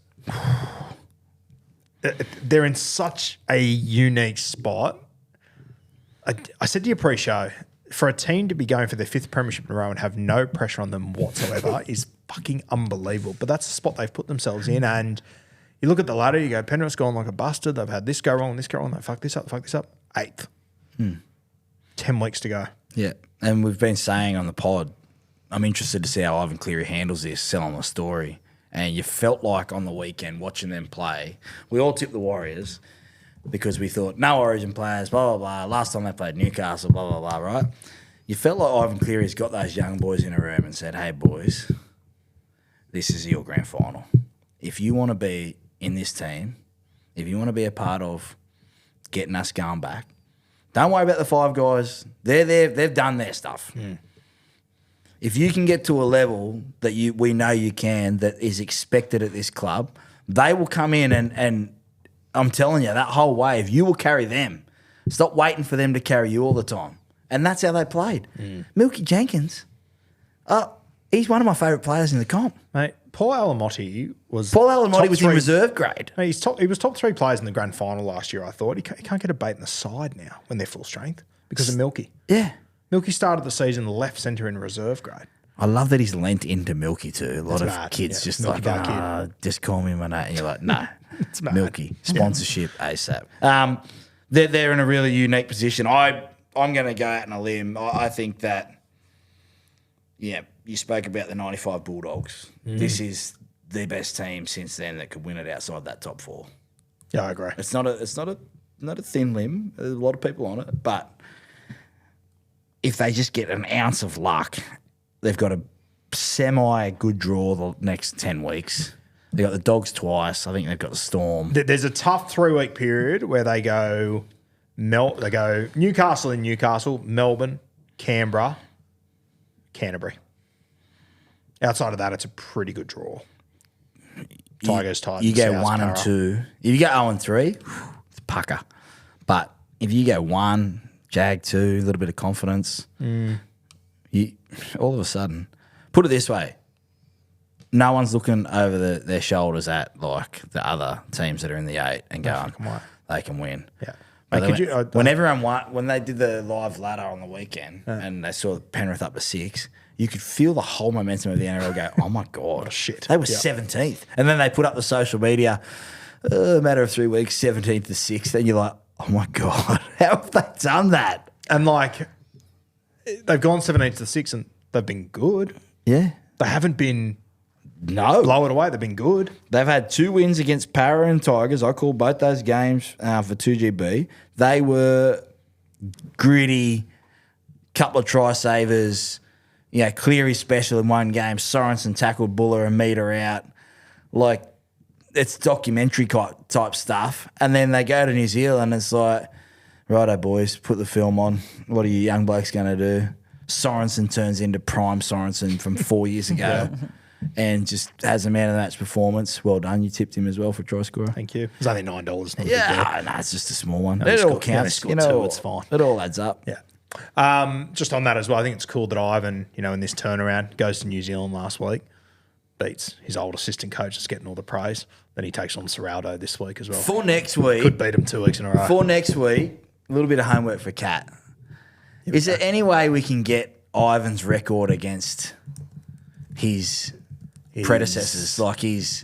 they're in such a unique spot. I said to you pre-show, for a team to be going for their 5th premiership in a row and have no pressure on them whatsoever is fucking unbelievable. But that's the spot they've put themselves in. And you look at the ladder, you go, Penrith's gone like a bastard. They've had this go wrong, this go wrong. They fuck this up. 8th. 10 weeks to go. Yeah. And we've been saying on the pod, I'm interested to see how Ivan Cleary handles this, selling the story. And you felt like on the weekend watching them play, we all tipped the Warriors because we thought, no Origin players, blah, blah, blah. Last time they played Newcastle, blah, blah, blah, right? You felt like Ivan Cleary's got those young boys in a room and said, hey, boys, this is your grand final. If you want to be in this team, if you want to be a part of getting us going back, don't worry about the 5 guys. They're there. They've done their stuff. If you can get to a level that we know you can, that is expected at this club, they will come in and I'm telling you, that whole wave, you will carry them. Stop waiting for them to carry you all the time. And that's how they played. Milky Jenkins, he's one of my favourite players in the comp. Mate, Paul Alamotti was in reserve grade. He was top 3 players in the grand final last year, I thought. He can't get a bait in the side now when they're full strength because of Milky. Yeah. Milky started the season left centre in reserve grade. I love that he's lent into Milky too. A lot of mad. kids just Milky like, just call me my name. And you're like, no, It's mad. Milky. Sponsorship ASAP. They're in a really unique position. I'm going to go out on a limb. I think that yeah, you spoke about the 95 Bulldogs. This is the best team since then that could win it outside that top 4. Yeah, I agree. It's not a thin limb. There's a lot of people on it, but if they just get an ounce of luck, they've got a semi good draw the next 10 weeks. They got the Dogs twice. I think they've got the Storm. There's a tough 3-week period where they go Newcastle in Newcastle, Melbourne, Canberra, Canterbury. Outside of that, it's a pretty good draw. Tigers, Titans. You go Souths, 1 and Para. 2. If you go 0 and 3, it's pucker. But if you go 1, Jag 2, a little bit of confidence, you all of a sudden, put it this way, no one's looking over their shoulders at like the other teams that are in the 8 and going, they can win. Yeah. But Mate, when everyone won, when they did the live ladder on the weekend and they saw Penrith up to 6, you could feel the whole momentum of the NRL go, oh my God. Shit. They were 17th. And then they put up the social media, a matter of 3 weeks, 17th to 6th. And you're like, oh my God, how have they done that? And like, they've gone 17 to 6 and they've been good. Yeah. They haven't been No. blow it away. They've been good. They've had 2 wins against Para and Tigers. I called both those games for 2GB. They were gritty, couple of try savers. Cleary special in one game. Sorensen tackled Buller a metre out. Like, it's documentary type stuff. And then they go to New Zealand and it's like, righto, boys, put the film on. What are you young blokes going to do? Sorensen turns into prime Sorensen from 4 years ago and just has a man of the match performance. Well done. You tipped him as well for try scorer. Thank you. It's only $9. Not a big deal. Yeah, no, it's just a small one. they It all scored- yeah, they counts. scored 2, it's fine. It all adds up. Yeah. Just on that as well, I think it's cool that Ivan, in this turnaround, goes to New Zealand last week, beats his old assistant coach that's getting all the praise. Then he takes on Serraldo this week as well. For next week, Could beat him 2 weeks in a row. a little bit of homework for Kat. Is there any way we can get Ivan's record against his predecessors, like his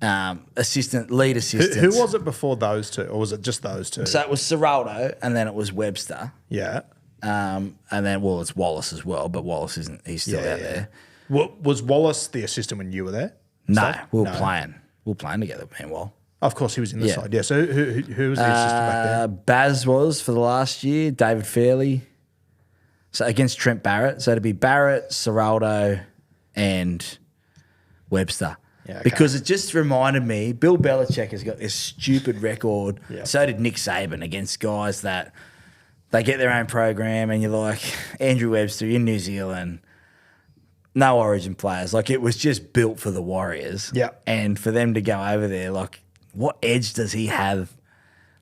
lead assistants? Who was it before those two, or was it just those two? So it was Serraldo, and then it was Webster, Yeah. and then it's Wallace as well, but Wallace isn't. He's still out there. Was Wallace the assistant when you were there? No, So- we were playing. We were playing together, meanwhile. Of course, he was in the Yeah. side. Yeah. So who was the assistant back there? Baz was for the last year, David Fairley. So against Trent Barrett. So it'd be Barrett, Serraldo, and Webster. Yeah, okay. Because it just reminded me, Bill Belichick has got this stupid record. Yeah. So did Nick Saban against guys that they get their own program and you're like, Andrew Webster in New Zealand, no Origin players. Like, it was just built for the Warriors. Yeah. And for them to go over there, like, what edge does he have?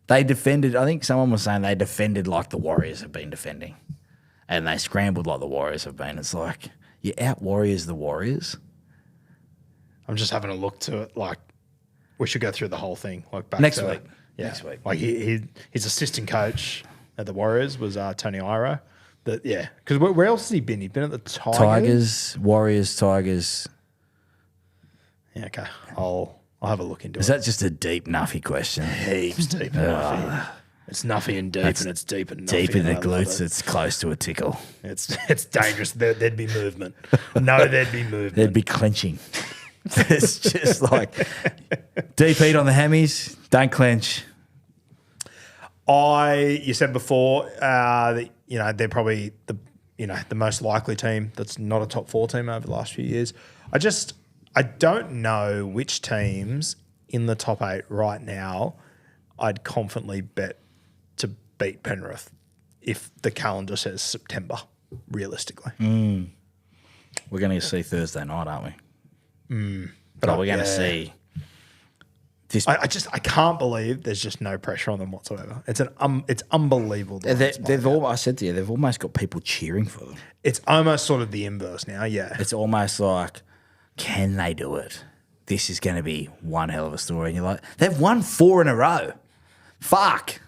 They defended, I think someone was saying they defended like the Warriors have been defending. And they scrambled like the Warriors have been. It's like, you out-Warriors the Warriors? I'm just having a look to it. Like, we should go through the whole thing. Like back Next to, week. Yeah. Next week. Like his assistant coach at the Warriors was Tony Iro. Because where else has he been? He's been at the Tigers, Warriors, Tigers. Yeah. Okay. I'll have a look into Is it. that just a deep, nuffy question? Heaps deep and nuffy. It's nuffy and deep, and it's deep and nuffy. Deep in the and I love glutes, it. it's close to a tickle. It's dangerous. There'd be movement. No, there'd be movement. There'd be clenching. It's just like deep heat on the hammies, don't clench. You said before that they're probably the most likely team that's not a top 4 team over the last few years. I don't know which teams in the top 8 right now I'd confidently bet to beat Penrith if the calendar says September, realistically. We're going to see Thursday night, aren't we? But we're going to see this. I can't believe there's just no pressure on them whatsoever. It's unbelievable. I said to you, they've almost got people cheering for them. It's almost sort of the inverse now. Yeah. It's almost like, can they do it? This is going to be one hell of a story. And you're like, they've won 4 in a row. Fuck.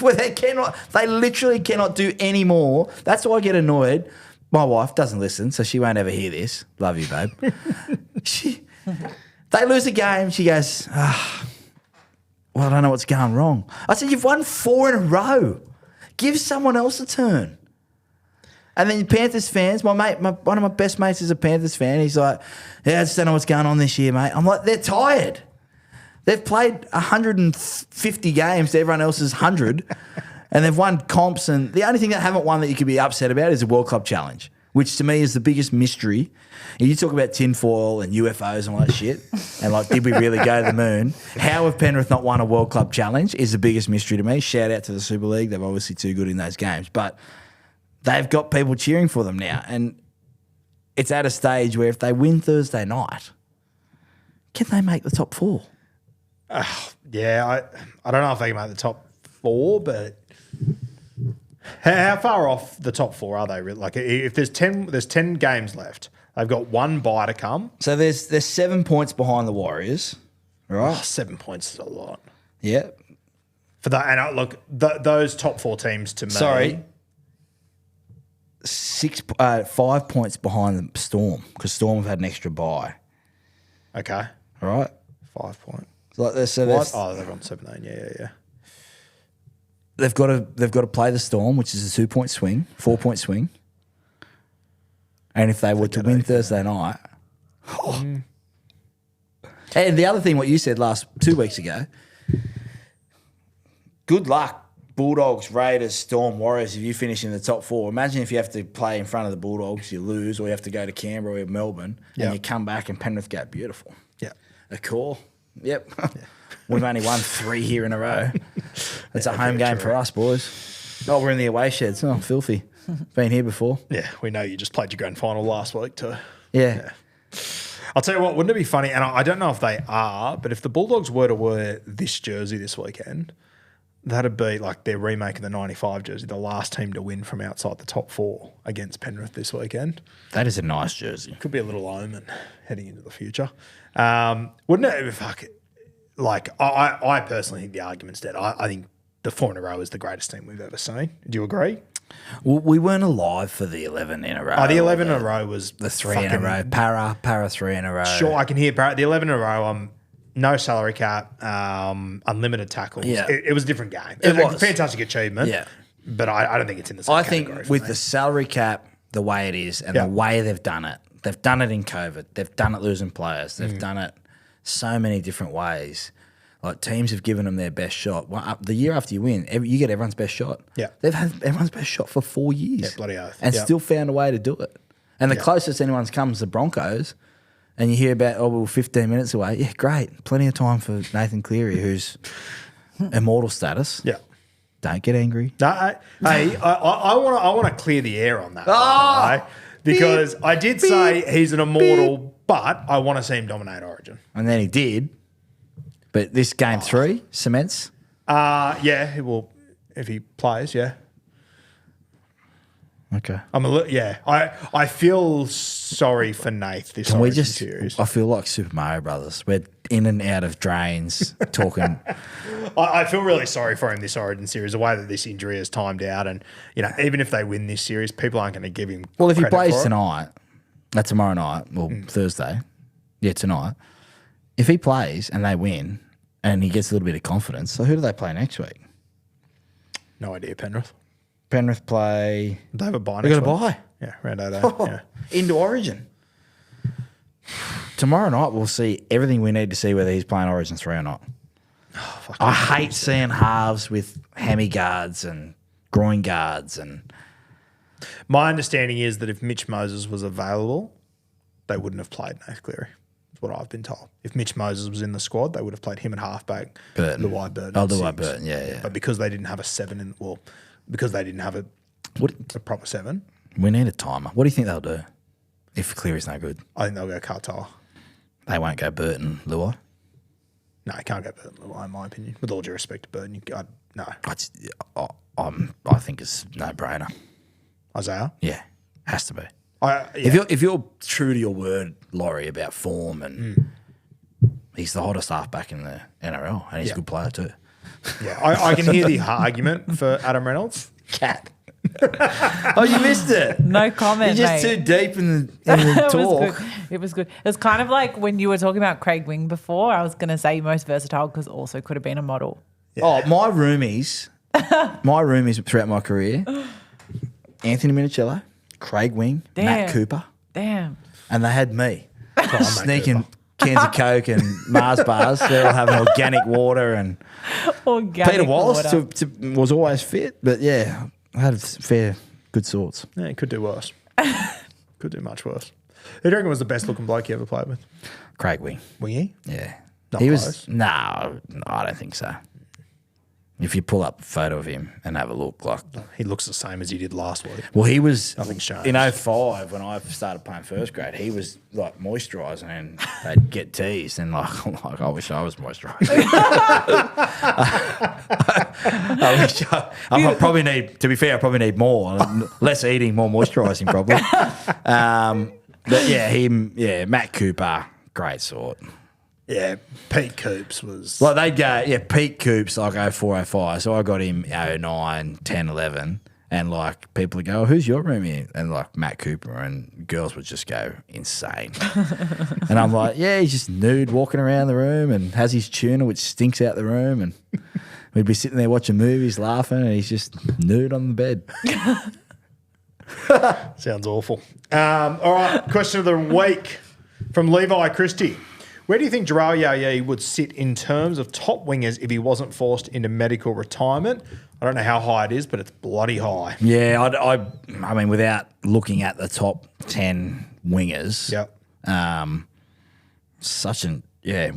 Well, they literally cannot do any more. That's why I get annoyed. My wife doesn't listen, so she won't ever hear this. Love you, babe. They lose a game. She goes, well, I don't know what's going wrong. I said, you've won 4 in a row. Give someone else a turn. And then Panthers fans, one of my best mates is a Panthers fan. He's like, yeah, I just don't know what's going on this year, mate. I'm like, they're tired. They've played 150 games to everyone else's 100, and they've won comps. And the only thing they haven't won that you could be upset about is the World Club Challenge, which to me is the biggest mystery. And you talk about tinfoil and UFOs and all that shit, and like, did we really go to the moon? How have Penrith not won a World Club Challenge is the biggest mystery to me. Shout out to the Super League. They're obviously too good in those games. But they've got people cheering for them now. And it's at a stage where if they win Thursday night, can they make the top 4? Yeah, I don't know if they can make the top 4, but how far off the top 4 are they? Really? Like, if there's 10 games left, they've got one bye to come. So there's 7 points behind the Warriors, right? 7 points is a lot. Yeah. For that, and look, those top 4 teams to me. Sorry. 5 points behind the Storm, because Storm have had an extra bye. Okay. All right. 5 points. Like this, so they're on 17. Yeah. They've got to play the Storm, which is a 2-point swing, 4-point swing. And if they were to win Thursday night, and the other thing, what you said 2 weeks ago, good luck, Bulldogs, Raiders, Storm, Warriors. If you finish in the top 4, imagine if you have to play in front of the Bulldogs, you lose, or you have to go to Canberra or Melbourne, and you come back and Penrith go beautiful. Yeah, a call. Yep. We've only won 3 here in a row. It's a home game for us, boys. Oh, we're in the away sheds. Oh, filthy. Been here before. Yeah, we know you just played your grand final last week too. Yeah. I'll tell you what, wouldn't it be funny, and I don't know if they are, but if the Bulldogs were to wear this jersey this weekend, that'd be like their remake of the 95 jersey, the last team to win from outside the top 4 against Penrith this weekend. That is a nice jersey. Could be a little omen heading into the future. Wouldn't it? I personally think the argument's dead. I think the 4 in a row is the greatest team we've ever seen. Do you agree? Well, we weren't alive for the 11 in a row. The 11 in a row was the 3 in a row. Para 3 in a row. Sure, I can hear Para. The 11 in a row, no salary cap, unlimited tackles. Yeah. It was a different game. It was a fantastic achievement. Yeah. But I don't think it's in the same category. I think with the salary cap, the way it is, and the way they've done it in COVID. They've done it losing players. They've done it so many different ways. Like, teams have given them their best shot. Well, the year after you win, you get everyone's best shot. Yeah. They've had everyone's best shot for 4 years. Yeah, bloody oath. And still found a way to do it. And the closest anyone's come is the Broncos. And you hear about, we're 15 minutes away. Yeah, great. Plenty of time for Nathan Cleary, who's immortal status. Yeah. Don't get angry. No, I want to clear the air on that. Right? Because I did say he's an immortal, but I want to see him dominate Origin. And then he did. But this game 3 cements. Yeah, he will if he plays. Yeah. Okay. I feel sorry for Nath this Can we Origin just? series. I feel like Super Mario Brothers. We're in and out of drains talking. I feel really sorry for him this Origin series. The way that this injury is timed out, and even if they win this series, people aren't going to give him. Well, if he credit plays for it. tonight, tomorrow night, well, Thursday, tonight. If he plays and they win, and he gets a little bit of confidence, so who do they play next week? No idea, Penrith. Penrith play. They have a bye. They got a bye. Yeah, round 18. Yeah. Into Origin. Tomorrow night we'll see everything we need to see whether he's playing Origin 3 or not. I hate seeing halves with hammy guards and groin guards. And my understanding is that if Mitch Moses was available, they wouldn't have played Nath Cleary. That's what I've been told. If Mitch Moses was in the squad, they would have played him at halfback. Burton. Luai Burton. Luai Burton, yeah. But because they didn't have a 7 because they didn't have a proper 7. We need a timer. What do you think they'll do if Cleary's no good? I think they'll go Cartel. They won't go Burton, Luai? No, you can't go Burton, Luai, in my opinion. With all due respect to Burton, no. I think it's no-brainer. Isaiah? Yeah, has to be. Yeah. If you're true to your word, Laurie, about form, and he's the hottest halfback in the NRL, and he's a good player too. Yeah, I can hear the argument for Adam Reynolds. Cat. Oh, you missed it. No comment, You're just mate. too deep in the talk. It was good. It was kind of like when you were talking about Craig Wing before. I was going to say most versatile because also could have been a model. Yeah. Oh, my roomies throughout my career, Anthony Minicello, Craig Wing, Damn. Matt Cooper, Damn. and they had me Matt sneaking Cooper. cans of Coke and Mars bars. They're all having organic water, and Organic Peter Wallace water. was always fit. But yeah, I had good sorts. Yeah, it could do worse. Could do much worse. Who do you reckon was the best looking bloke you ever played with? Craig Wing, Wingy? yeah, Not he close. was. No, I don't think so. If you pull up a photo of him and have a look, like, He looks the same as he did last week. well, he was Nothing's changed. in 05 when I started playing first grade. He was like moisturising and they'd get teased, and like I wish I was moisturising. I probably need, to be fair, I probably need more, less eating, more moisturising, probably. But yeah, Matt Cooper, great sort. Yeah, Pete Coops was... Like they'd go, Pete Coops, like 04, 05. So I got him 09, 10, 11. And like people would go, who's your roomie? And like Matt Cooper, and girls would just go insane. And I'm like, yeah, he's just nude walking around the room and has his tuna, which stinks out the room. And we'd be sitting there watching movies, laughing, and he's just nude on the bed. Sounds awful. All right, question of the week from Levi Christie. Where do you think Jharal Yow Yeh would sit in terms of top wingers if he wasn't forced into medical retirement? I don't know how high it is, but it's bloody high. Yeah, I mean, without looking at the top 10 wingers, Yep.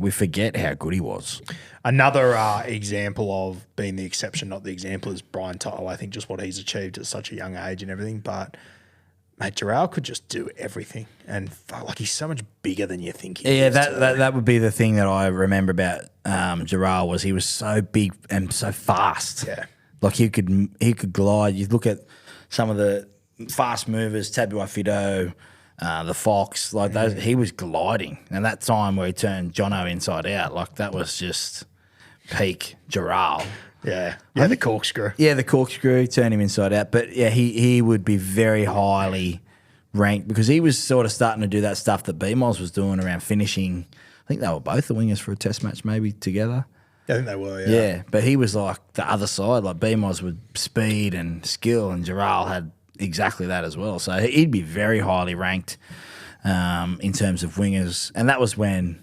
we forget how good he was. Another example of being the exception, not the example, is Brian Tyler. I think just what he's achieved at such a young age and everything. But, mate, Jharal could just do everything. And, like, he's so much bigger than you think he is. Yeah, that would be the thing that I remember about Jharal was he was so big and so fast. Yeah. Like he could glide. You look at some of the fast movers, Tabuai Fido, the Fox, like those, he was gliding. And that time where he turned Jono inside out, like that was just peak Jharal. Yeah. Yeah, the corkscrew. Yeah, the corkscrew, turned him inside out. But yeah, he would be very highly ranked because he was sort of starting to do that stuff that BMOS was doing around finishing. I think they were both the wingers for a test match maybe together. I think they were, Yeah, but he was like the other side. Like BMOS with speed and skill, and Jharal had exactly that as well. So he'd be very highly ranked in terms of wingers. And that was when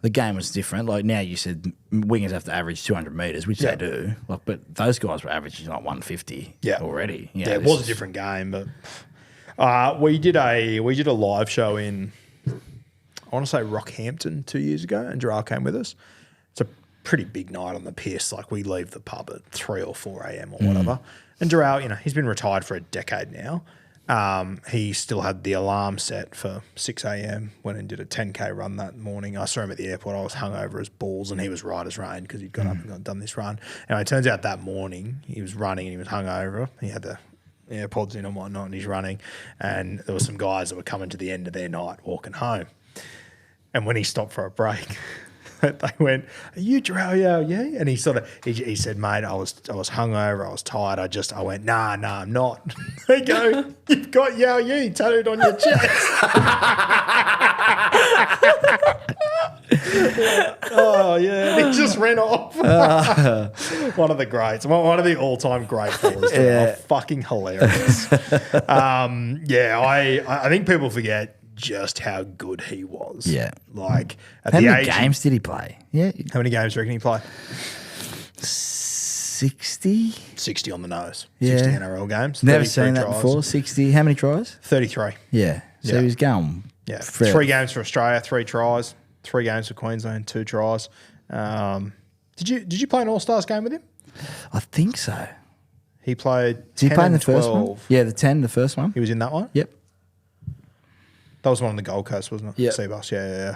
the game was different. Like now you said wingers have to average 200 metres, which they do. Like, but those guys were averaging like 150 already. You know, it was a different game. But we did a live show in, I want to say Rockhampton 2 years ago, and Jharal came with us. It's a pretty big night on the piss. Like we leave the pub at 3 or 4 a.m. or whatever. And Jharal, he's been retired for a decade now. He still had the alarm set for 6 a.m. Went and did a 10K run that morning. I saw him at the airport. I was hungover as balls, and he was right as rain because he'd got up and done this run. Anyway, it turns out that morning he was running and he was hungover. He had the AirPods in and whatnot, and he's running. And there were some guys that were coming to the end of their night walking home. And when he stopped for a break, they went, "Are you Jharal Yow Yeh?" And he said, "Mate, I was hungover, I was tired. I went, nah, I'm not." They go, "You've got Yow Yeh tattooed on your chest." Oh yeah, and he just ran off. One of the greats, one of the all-time great fellas. Yeah. Fucking hilarious. I think people forget just how good he was. Yeah. Like at How the many age. games did he play? Yeah. How many games do you reckon he played? 60? 60 on the nose. Yeah. 60 NRL games. Never 33 seen that tries. before. 60. How many tries? 33. Yeah. So Yeah. he was going. Yeah. fair. 3 games for Australia, 3 tries. 3 games for Queensland, 2 tries. Did you play an All-Stars game with him? I think so. He played 10 Did he play in the and first 12. one? Yeah, the 10, the first one. He was in that one? Yep. That was one on the Gold Coast, wasn't it? Yep. Seabus, yeah.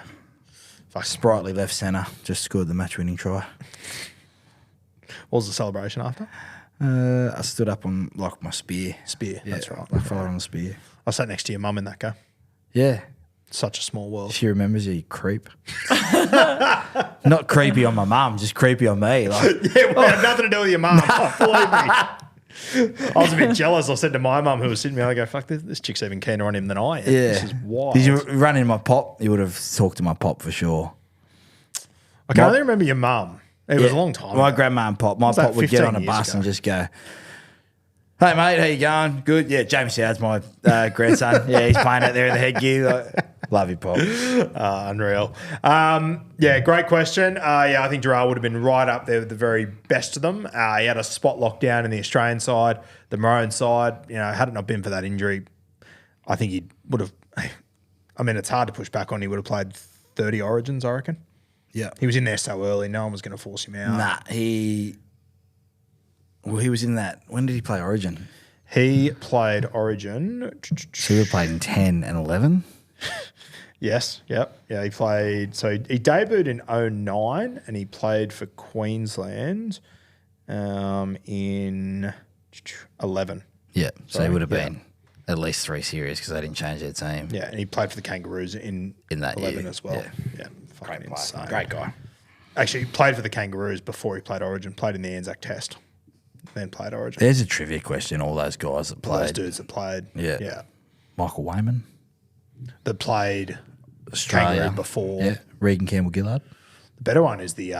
Fuck. Sprightly left centre just scored the match-winning try. What was the celebration after? I stood up on like my spear. Spear, Yeah, that's right. I fell on the spear. I sat next to your mum in that game. Yeah. Such a small world. She remembers you, creep. Not creepy on my mum, just creepy on me. Like, Yeah, well, it had nothing to do with your mum. Believe me. I was a bit jealous. I said to my mum, who was sitting there, I go, "Fuck, this chick's even keener on him than I am. yeah. This is wild." Did you run in my pop? You would have talked to my pop for sure. I can only remember your mum. It was a long time My ago. grandma and pop. My Was that pop would get 15 on a years bus ago? and just go, Hey, mate, how you going? Good. Yeah, James Howard's my grandson. Yeah, he's playing out there in the headgear. Love you, Pop. Unreal. Great question. I think Jharal would have been right up there with the very best of them. He had a spot locked down in the Australian side, the Maroon side. Had it not been for that injury, I think he would have. I mean, it's hard to push back on. He would have played 30 Origins, I reckon. Yeah. He was in there so early. No one was going to force him out. Nah, he was in that. When did he play Origin? He played Origin. So he played in 10 and 11? Yes, yep. Yeah, he played. So he debuted in 2009 and he played for Queensland in 11. Yeah, so he would have been at least 3 series because they didn't change their team. Yeah, and he played for the Kangaroos in that 11 year. as well. Yeah. Fucking Great insane. player. Great guy. Actually, he played for the Kangaroos before he played Origin, played in the Anzac Test, then played Origin. There's a trivia question, all those guys that All those played. dudes that played. Yeah. Yeah. Michael Wayman, That played Australia. Kangaroo before. Yeah. Regan Campbell-Gillard. The better one is the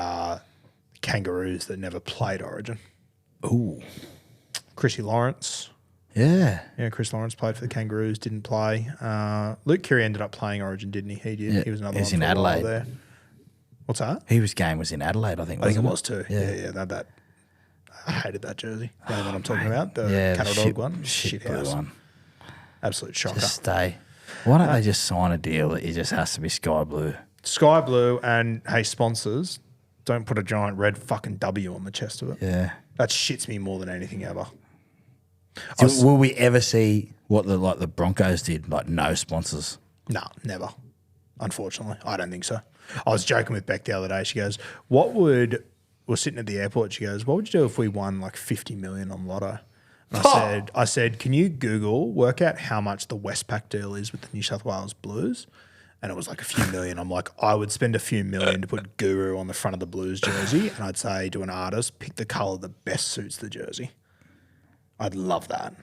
Kangaroos that never played Origin. Ooh. Chrissy Lawrence. Yeah. Yeah, Chris Lawrence played for the Kangaroos, didn't play. Luke Keary ended up playing Origin, didn't he? He did. Yeah, He was another he was one in for a while Adelaide. there. What's that? His game was in Adelaide, I think. I think it wasn't was too. Yeah. That I hated that jersey. The only one I'm talking about, the Yeah, cattle shit- dog one. shit blue house. one. Absolute shocker. Just stay. Why don't they just sign a deal that it just has to be sky blue? Sky blue and hey sponsors, don't put a giant red fucking W on the chest of it. Yeah. That shits me more than anything ever. Will we ever see what the Broncos did? Like no sponsors. No, never. Unfortunately, I don't think so. I was joking with Beck the other day. She goes, we're sitting at the airport. She goes, what would you do if we won like 50 million on Lotto? And I said, can you Google, work out how much the Westpac deal is with the New South Wales Blues? And it was like a few million. I'm like, I would spend a few million to put Guru on the front of the Blues jersey. And I'd say to an artist, pick the colour that best suits the jersey. I'd love that.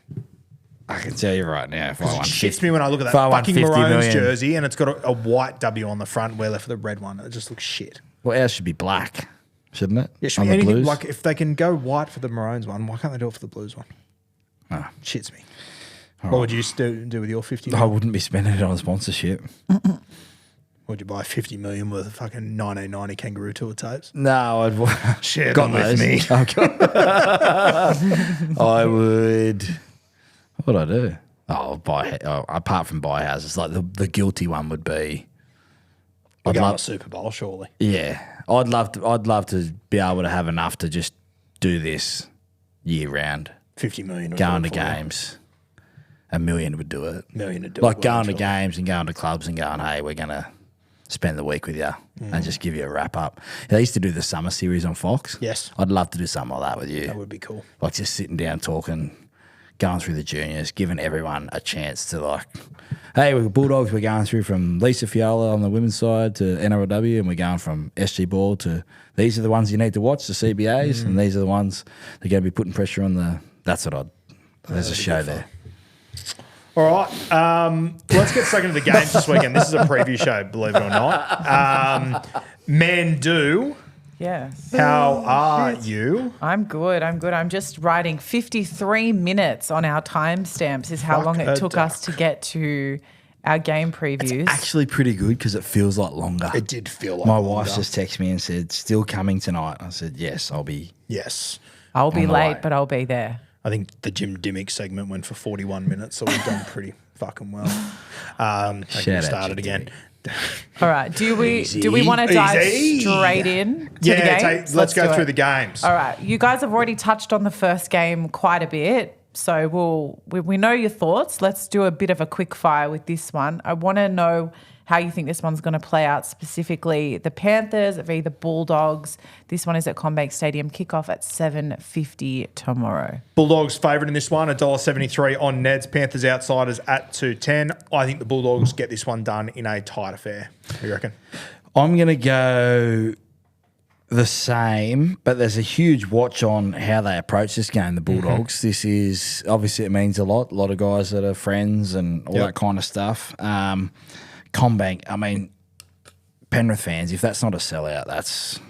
I can tell you right now, if I It won shits me when I look at that if I won fucking 50 Maroons million. jersey and it's got a white W on the front. We're left with a red one. It just looks shit. Well, ours should be black, shouldn't it? Yeah, should on be the anything, Blues. like if they can go white for the Maroons one, why can't they do it for the Blues one? Oh. Shits me. What would you do with your 50 I million? wouldn't be spending it on sponsorship. Would you buy 50 million worth of fucking 1990 Kangaroo Tour tapes? No, I'd Share got them with those. me. I would. What would I do? Apart from buy houses, like the guilty one would be. We're going to Super Bowl, surely. Yeah, I'd love to be able to have enough to just do this year round. 50 million. would Going do to it for you. games. $1 million would do it. Million to do Like it. going to surely. games and going to clubs and going, hey, we're going to spend the week with you and just give you a wrap up. They used to do the summer series on Fox. Yes. I'd love to do something like that with you. That would be cool. Like just sitting down talking, going through the juniors, giving everyone a chance to like, hey, we're Bulldogs, we're going through from Lisa Fiala on the women's side to NRLW and we're going from SG Ball to these are the ones you need to watch, the CBAs, and these are the ones that are going to be putting pressure on the, that's what there's a show there. All right. Let's get stuck into the games this weekend. This is a preview show, believe it or not. Mandu, Yes. how are you? I'm good. I'm just writing 53 minutes on our timestamps is how Fuck long a it took us to get to our game previews. Actually pretty good because it feels like longer. It did feel like My longer. wife just texted me and said, still coming tonight. I said, yes, I'll be. Yes. I'll be on the late, way. but I'll be there. I think the Jim Dymock segment went for 41 minutes, so we've done pretty fucking well. Shout Okay, out started Jim again. All right. Do we Easy. want to dive Easy. straight in to the games? Let's go do through it. the games. All right. You guys have already touched on the first game quite a bit. So we know your thoughts. Let's do a bit of a quick fire with this one. I want to know how you think this one's going to play out, specifically the Panthers v the Bulldogs. This one is at CommBank Stadium. Kickoff at 7:50 tomorrow. Bulldogs favourite in this one, $1.73 on Neds. Panthers outsiders at 2.10. I think the Bulldogs get this one done in a tight affair. What do you reckon? I'm going to go the same, but there's a huge watch on how they approach this game, the Bulldogs. This is, obviously it means a lot of guys that are friends and all that kind of stuff. CommBank, I mean, Penrith fans, if that's not a sellout,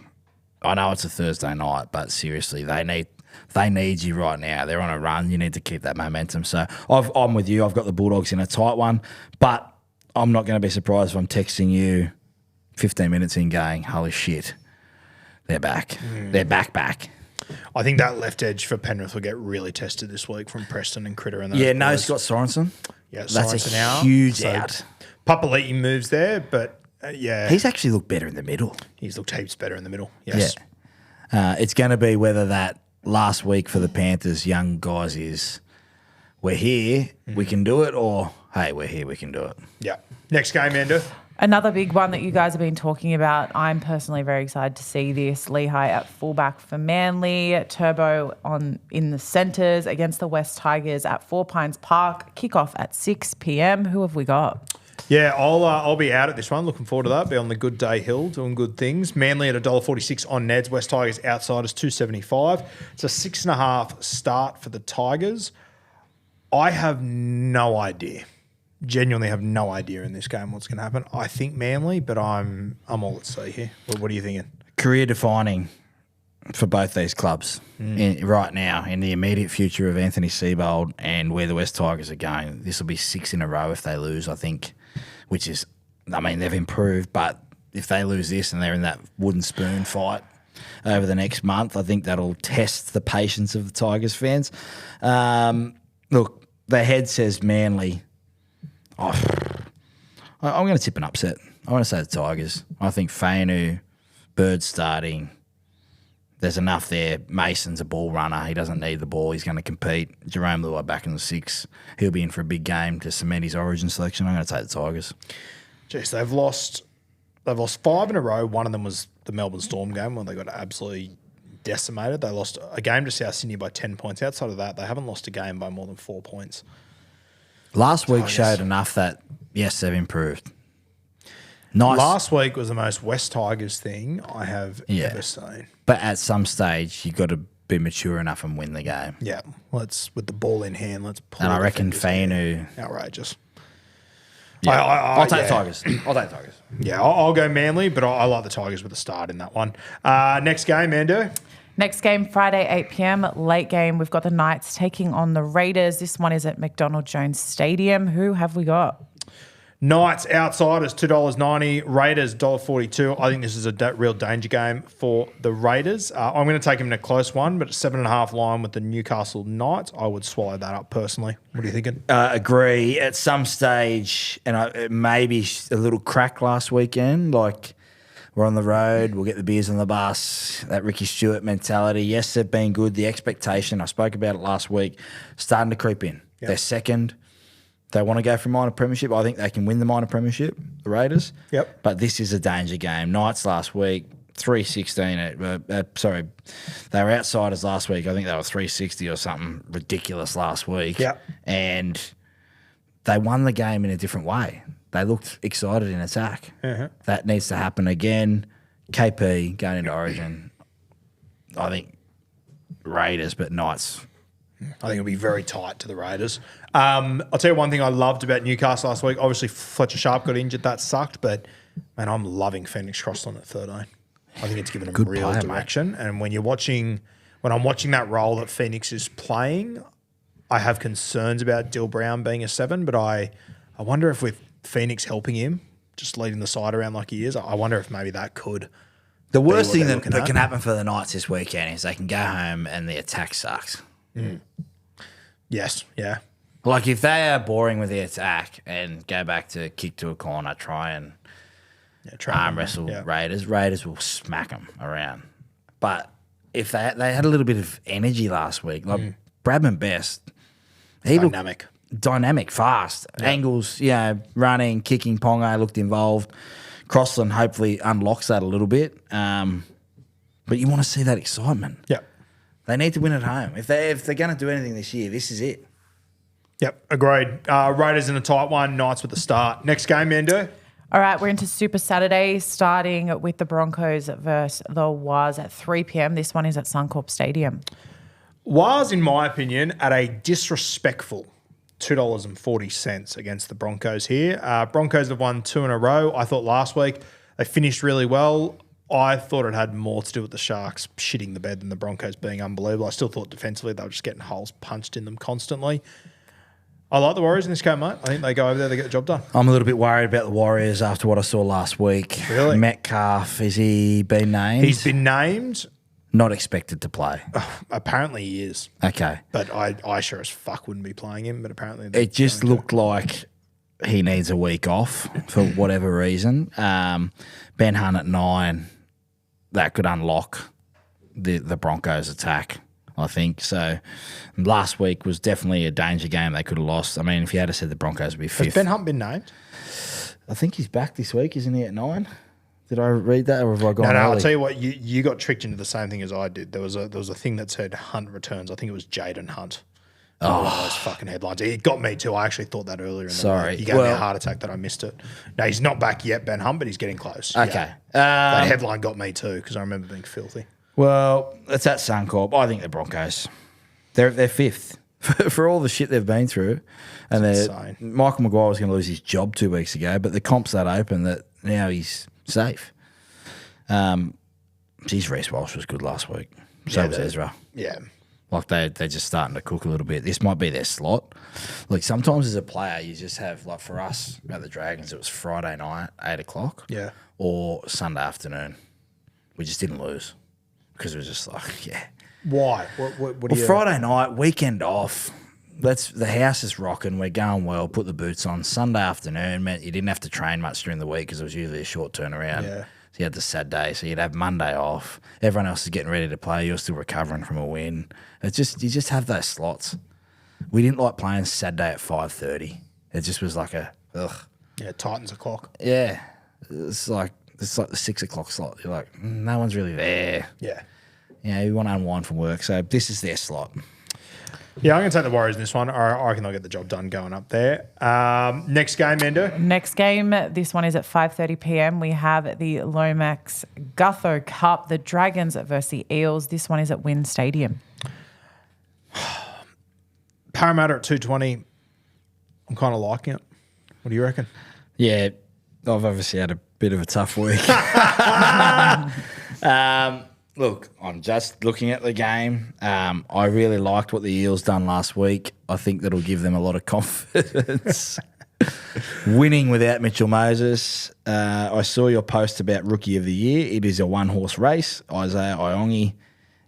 I know it's a Thursday night, but seriously, they need they need you right now. They're on a run. You need to keep that momentum. So I'm with you. I've got the Bulldogs in a tight one, but I'm not going to be surprised if I'm texting you 15 minutes in going, holy shit, they're back. They're back. I think that left edge for Penrith will get really tested this week from Preston and Critter. And those Yeah, no boys. Scott Sorensen. Yeah, That's Sorensen a out. huge So out. Papali'i moves there, but yeah. He's actually looked better in the middle. He's looked heaps better in the middle. Yes. Yeah. It's going to be whether that last week for the Panthers young guys is we're here, we can do it, or hey, we're here, we can do it. Yeah. Next game, Endo. Another big one that you guys have been talking about. I'm personally very excited to see this. Lehigh at fullback for Manly. Turbo in the centres against the West Tigers at Four Pines Park. Kickoff at 6 p.m. Who have we got? Yeah, I'll be out at this one. Looking forward to that. Be on the Good Day Hill doing good things. Manly at $1.46 on Neds. West Tigers outsiders $2.75. It's a 6.5 start for the Tigers. I have no idea. Genuinely have no idea in this game what's going to happen. I think Manly, but I'm all at sea here. What are you thinking? Career defining for both these clubs right now in the immediate future of Anthony Seibold and where the West Tigers are going. This will be 6 in a row if they lose, I think, which is, I mean, they've improved, but if they lose this and they're in that wooden spoon fight over the next month, I think that'll test the patience of the Tigers fans. Look, the head says Manly. I'm going to tip an upset. I want to say the Tigers. I think Fainu, Bird starting. There's enough there. Mason's a ball runner. He doesn't need the ball. He's going to compete. Jerome Luai back in the 6. He'll be in for a big game to cement his origin selection. I'm going to take the Tigers. Jeez, they've lost 5 in a row. One of them was the Melbourne Storm game when they got absolutely decimated. They lost a game to South Sydney by 10 points. Outside of that, they haven't lost a game by more than 4 points. Last week showed enough that, yes, they've improved. Nice. Last week was the most West Tigers thing I have ever seen. But at some stage, you've got to be mature enough and win the game. Yeah, with the ball in hand, let's pull. And I reckon Fainu. Outrageous. Yeah. I'll take Tigers. I'll take Tigers. Yeah, I'll go Manly, but I like the Tigers with a start in that one. Next game, Ando. Next game, Friday, 8 p.m, late game. We've got the Knights taking on the Raiders. This one is at McDonald Jones Stadium. Who have we got? Knights outsiders $2.90, Raiders $1.42. I think this is a real danger game for the Raiders. I'm going to take them in a close one, but 7.5 line with the Newcastle Knights. I would swallow that up personally. What are you thinking? Agree. At some stage, and maybe a little crack last weekend, like we're on the road, we'll get the beers on the bus, that Ricky Stewart mentality. Yes, they've been good. The expectation, I spoke about it last week, starting to creep in. Yep. They're second. They want to go for minor premiership. I think they can win the minor premiership, the Raiders. Yep. But this is a danger game. Knights last week, 316. Sorry, they were outsiders last week. I think they were 360 or something ridiculous last week. Yep. And they won the game in a different way. They looked excited in attack. Uh-huh. That needs to happen again. KP going into Origin. I think Raiders, but Knights. I think it'll be very tight to the Raiders. I'll tell you one thing I loved about Newcastle last week. Obviously, Fletcher Sharp got injured. That sucked. But, man, I'm loving Phoenix Crossland at 13. I think it's given them Good real player, direction. Mate. And when I'm watching that role that Phoenix is playing, I have concerns about Dill Brown being a 7. But I wonder if with Phoenix helping him, just leading the side around like he is, I wonder if maybe that could. The worst thing that can happen for the Knights this weekend is they can go home and the attack sucks. Mm. Yes, yeah. Like if they are boring with the attack and go back to kick to a corner, try and arm wrestle Raiders will smack them around. But if they had a little bit of energy last week, like Bradman Best, he Dynamic. Dynamic, fast, angles, running, kicking. Ponga looked involved. Crossland hopefully unlocks that a little bit. But you want to see that excitement. Yeah. They need to win at home. If they're going to do anything this year, this is it. Yep, agreed. Raiders in a tight one, Knights with the start. Next game, Mando. All right, we're into Super Saturday, starting with the Broncos versus the Waz at 3 p.m. This one is at Suncorp Stadium. Was, in my opinion, at a disrespectful $2.40 against the Broncos here. Broncos have won 2 in a row. I thought last week they finished really well. I thought it had more to do with the Sharks shitting the bed than the Broncos being unbelievable. I still thought defensively they were just getting holes punched in them constantly. I like the Warriors in this game, mate. I think they go over there, they get the job done. I'm a little bit worried about the Warriors after what I saw last week. Really? Metcalf, has he been named? He's been named. Not expected to play. Apparently he is. Okay. But I sure as fuck wouldn't be playing him, but apparently... It just looked like he needs a week off for whatever reason. Ben Hunt at 9, that could unlock the Broncos' attack, I think. So last week was definitely a danger game they could have lost. I mean, if you had said the Broncos would be 5th. Has Ben Hunt been named? I think he's back this week, isn't he, at 9? Did I read that, or have I gone No, early? I'll tell you what, you got tricked into the same thing as I did. There was a thing that said Hunt returns. I think it was Jaden Hunt. Oh, one of those fucking headlines. It got me too. I actually thought that earlier in the week. He gave me a heart attack that I missed it. No, he's not back yet, Ben Hunt, but he's getting close. Okay. Yeah. That headline got me too because I remember being filthy. Well, it's at Suncorp. I think the Broncos. They're 5th for all the shit they've been through. And insane. Michael Maguire was going to lose his job 2 weeks ago, but the comp's that open that now he's safe. Geez, Reece Walsh was good last week. So was Ezra. Yeah. Like they're just starting to cook a little bit. This might be their slot. Like sometimes as a player, you just have, like for us at the Dragons, it was Friday night, 8 o'clock. Yeah. Or Sunday afternoon. We just didn't lose because it was just like, yeah. Why? What do you... Friday night, weekend off. The house is rocking. We're going well. Put the boots on. Sunday afternoon meant you didn't have to train much during the week because it was usually a short turnaround. Yeah. So you had the Saturday, so you'd have Monday off. Everyone else is getting ready to play. You're still recovering from a win. It's just you just have those slots. We didn't like playing Saturday at 5:30. It just was like a ugh. Yeah, Titans o'clock. Yeah, it's like the 6 o'clock slot. You're like, no one's really there. Yeah. You know, you want to unwind from work, so this is their slot. Yeah, I'm going to take the Warriors in this one. I reckon they'll get the job done going up there. Next game, Endo. Next game, this one is at 5:30 p.m. We have the Lomax Gutho Cup, the Dragons versus the Eels. This one is at Wynn Stadium. Parramatta at 220. I'm kind of liking it. What do you reckon? Yeah, I've obviously had a bit of a tough week. Look, I'm just looking at the game. I really liked what the Eels done last week. I think that'll give them a lot of confidence. Winning without Mitchell Moses. I saw your post about Rookie of the Year. It is a one-horse race. Isaiah Iongi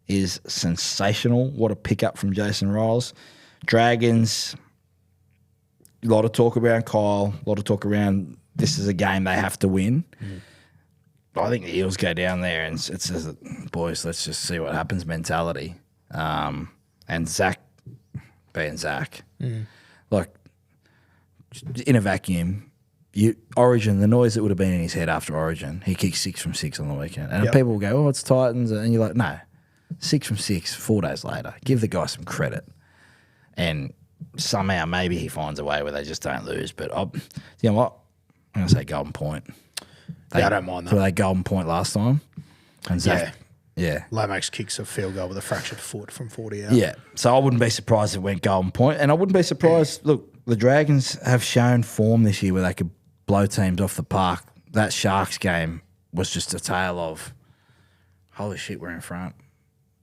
is sensational. What a pickup from Jason Riles. Dragons, a lot of talk around Kyle, a lot of talk around this is a game they have to win. I think the Eels go down there and it says, boys, let's just see what happens mentality. And Zach being Zach. Like, in a vacuum, Origin, the noise that would have been in his head after Origin, he kicked 6 from 6 on the weekend. And people will go, oh, it's Titans. And you're like, no, 6 from 6, 4 days later. Give the guy some credit. And somehow maybe he finds a way where they just don't lose. But you know what? I'm going to say Golden Point. I don't mind that. Were they Golden Point last time? And Zach, yeah. Lomax kicks a field goal with a fractured foot from 40 out. Yeah. So I wouldn't be surprised if it went Golden Point. And I wouldn't be surprised. Look, the Dragons have shown form this year where they could blow teams off the park. That Sharks game was just a tale of, holy shit, we're in front.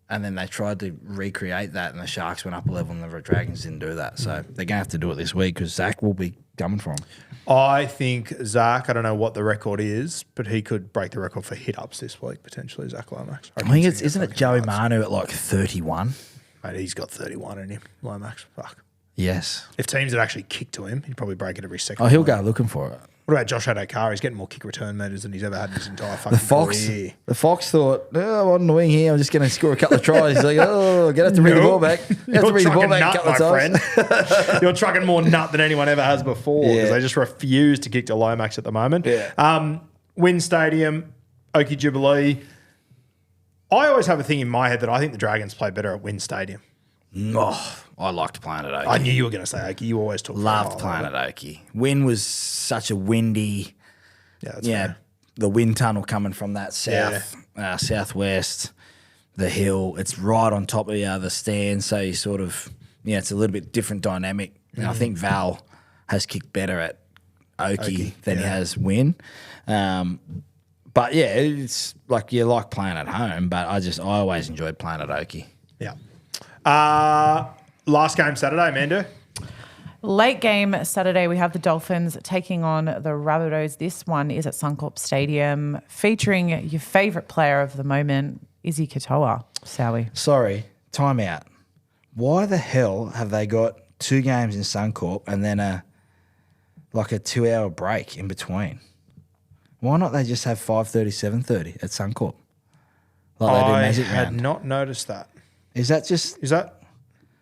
And then they tried to recreate that, and the Sharks went up a level, and the Dragons didn't do that. So they're going to have to do it this week because Zach will be coming for them. I think Zach, I don't know what the record is, but he could break the record for hit-ups this week, potentially, Zach Lomax. I think isn't it Joey Manu at like 31? Mate, he's got 31 in him, Lomax. Fuck. Yes. If teams had actually kicked to him, he'd probably break it every second. Oh, he'll go looking for it. What about Josh Adokar? He's getting more kick return meters than he's ever had in his entire fucking career. The Fox thought, oh, I'm on the wing here. I'm just going to score a couple of tries. He's like, oh, going to have to read the ball back. You have to read the ball back a couple of times. Friend. You're trucking more nut than anyone ever has before because they just refuse to kick to Lomax at the moment. Yeah. Wynn Stadium, Okie Jubilee. I always have a thing in my head that I think the Dragons play better at Wynn Stadium. Oh, I liked playing at Okie. I knew you were going to say Okie. You always talk Loved playing at Okie. Wynn was such a windy... Yeah, that's fair. The wind tunnel coming from that southwest, the hill. It's right on top of the stand, so you sort of, it's a little bit different dynamic. And I think Val has kicked better at Okie than he has Wynn. But yeah, it's like you like playing at home, but I always enjoyed playing at Oakey. Yeah. Last game Saturday, Mando. Late game Saturday, we have the Dolphins taking on the Rabbitohs. This one is at Suncorp Stadium, featuring your favourite player of the moment, Izzy Katoa. Sowie. Sorry, time out. Why the hell have they got 2 games in Suncorp and then a 2-hour break in between? Why not they just have 5:30, 7:30 at Suncorp? Like they do Magic had Round. not noticed that. Is that? Is